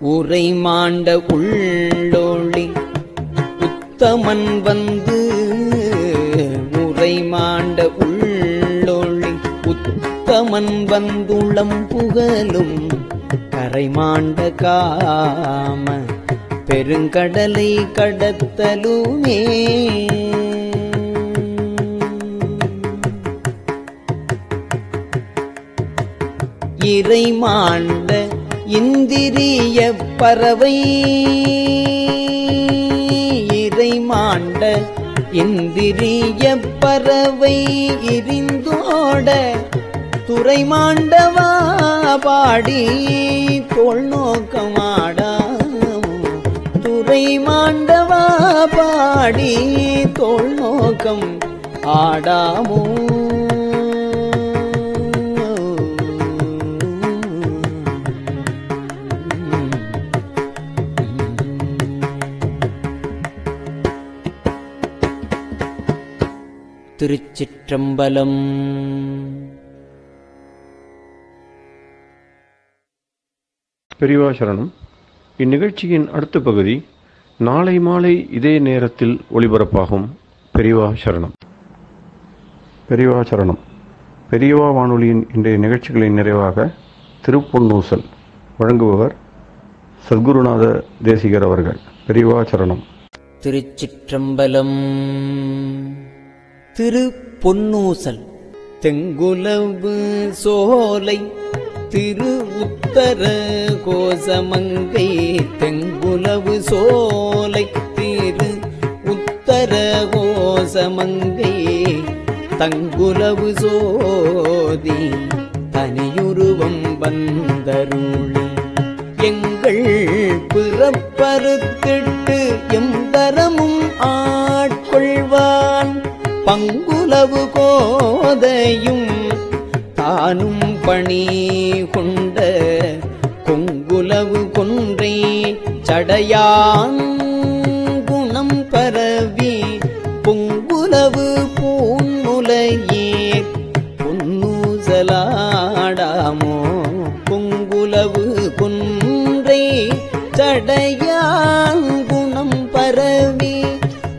உரை மாண்ட உள்ளோன் உத்தமன் வந்து உரை மாண்ட உள்ளொளி உத்தமன் வந்துளம் புகழும் கரை மாண்ட காம பெருங்கடலை கடத்தலுமே இறை மாண்ட இந்திரிய பறவை இறை மாண்ட இந்திரிய பறவை இரிந்தோட துறை மாண்டவா பாடி தோள் நோக்கமாடாமோ துறை மாண்டவா பாடி தோள் நோக்கம் ஆடாமோ திருச்சிற்றம்பலம். பெரியவா சரணம். இந்நிகழ்ச்சியின் அடுத்த பகுதி நாளை மாலை இதே நேரத்தில் ஒளிபரப்பாகும். பெரியவா சரணம். பெரியவா சரணம். பெரியவா வானொலியின் இன்றைய நிகழ்ச்சிகளின் நிறைவாக திருப்பொன்னூசல் வழங்குபவர் சத்குருநாத தேசிகர் அவர்கள். பெரியவா சரணம். திருச்சிற்றம்பலம். திருப்பொன்னூசல். தெங்குலவு சோலை திரு உத்தர கோசமங்கை தெங்குலவு சோலை திரு உத்தர கோசமங்கை தங்குலவு சோதி தனியுருவம் வந்தருளி எங்கள் பிறப்பறுத்திட்டு எந்தரமும் ஆட்கொள்வான் பங்குலவு கோதையும் தானும் பணி கொண்ட கொங்குலவு கொன்றை சடையான் குணம் பரவி பொங்குலவு பூன்முலையீர் பொன்னூசலாடாமோ பொங்குலவு கொன்றை சடையான் குணம் பரவி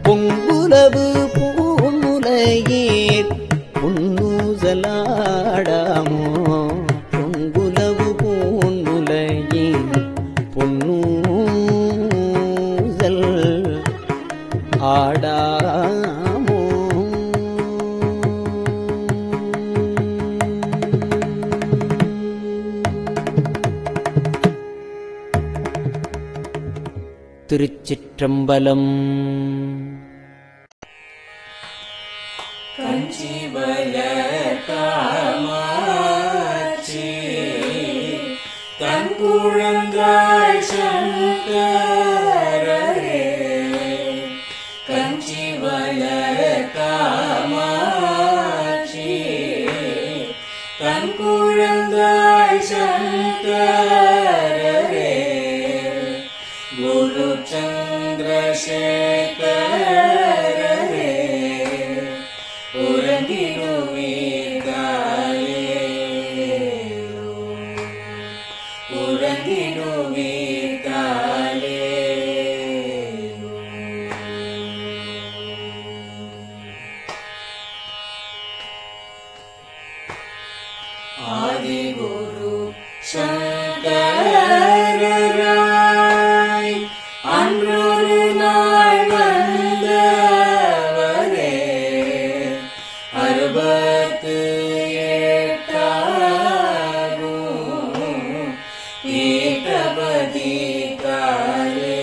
பொங்குலவு பூன்முலையீர் பொன்னூசலாடாமோ பொங்குலவு பூன்முலையீர் பொன்னூசல் ஆடாமோ. திருச்சிற்றம்பலம். காமாட்சி தன் குழந்தாய் சங்கரரே கஞ்சி வளர் காமாட்சி தன் குழந்தாய் சங்கரரே குரு சந்திரசேகரரே ஆதிகுரு சங்கரராய் அன்றொரு நாள் வந்தவரே 68 பீட்டபதி காலேரு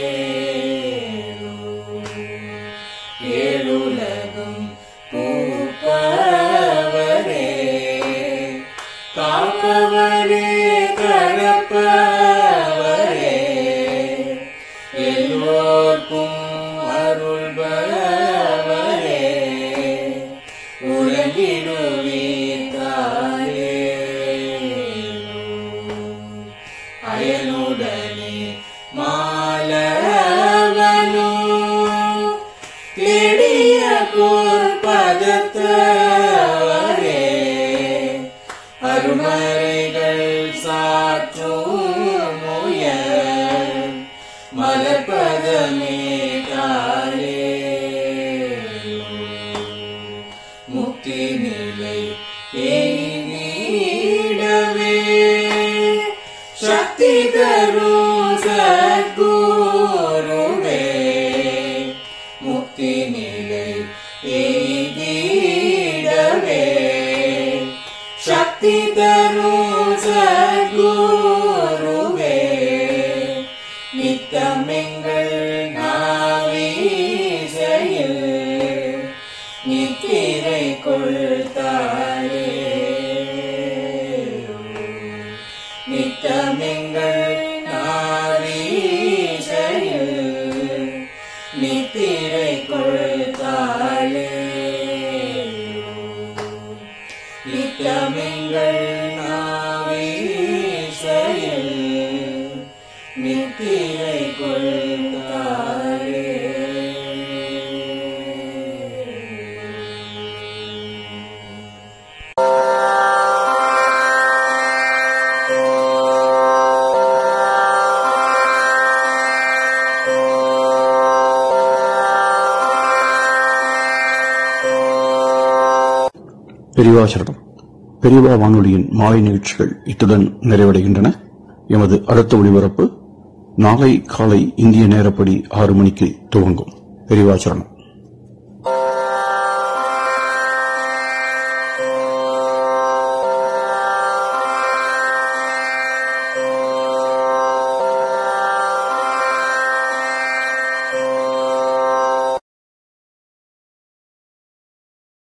ஏழுலகும் பூப்பவரே காப்பவரே கரப்பவரே எல்லோர்க்கும் அருள்பவரே உறங்கிடுவீர்களே அயனுடனே மாலவனோ தேடிய பொற்பதத்தவரே அருமறைகள் சாற்றும் முயல் மலர்பதமே காலே தரும் சத்குருவே முக்தி நிலை எய்திடவே சக்தி தரும் சத்குருவே நித்தமெங்கள் நாவீசையில் நித்திரை கொள்தாயே நித்தமெங்கள் நாவீசையில் நித்திரை கொள்தாயே நித்தமெங்கள் நாவீசையில் நித்திரை கொள்தாயே பெரியவா சரணம். பெரியவா வானொலியின் மாலை நிகழ்ச்சிகள் இத்துடன் நிறைவடைகின்றன. எமது அடுத்த ஒளிபரப்பு நாளை காலை இந்திய நேரப்படி 6 மணிக்கு துவங்கும். பெரியவா சரணம்.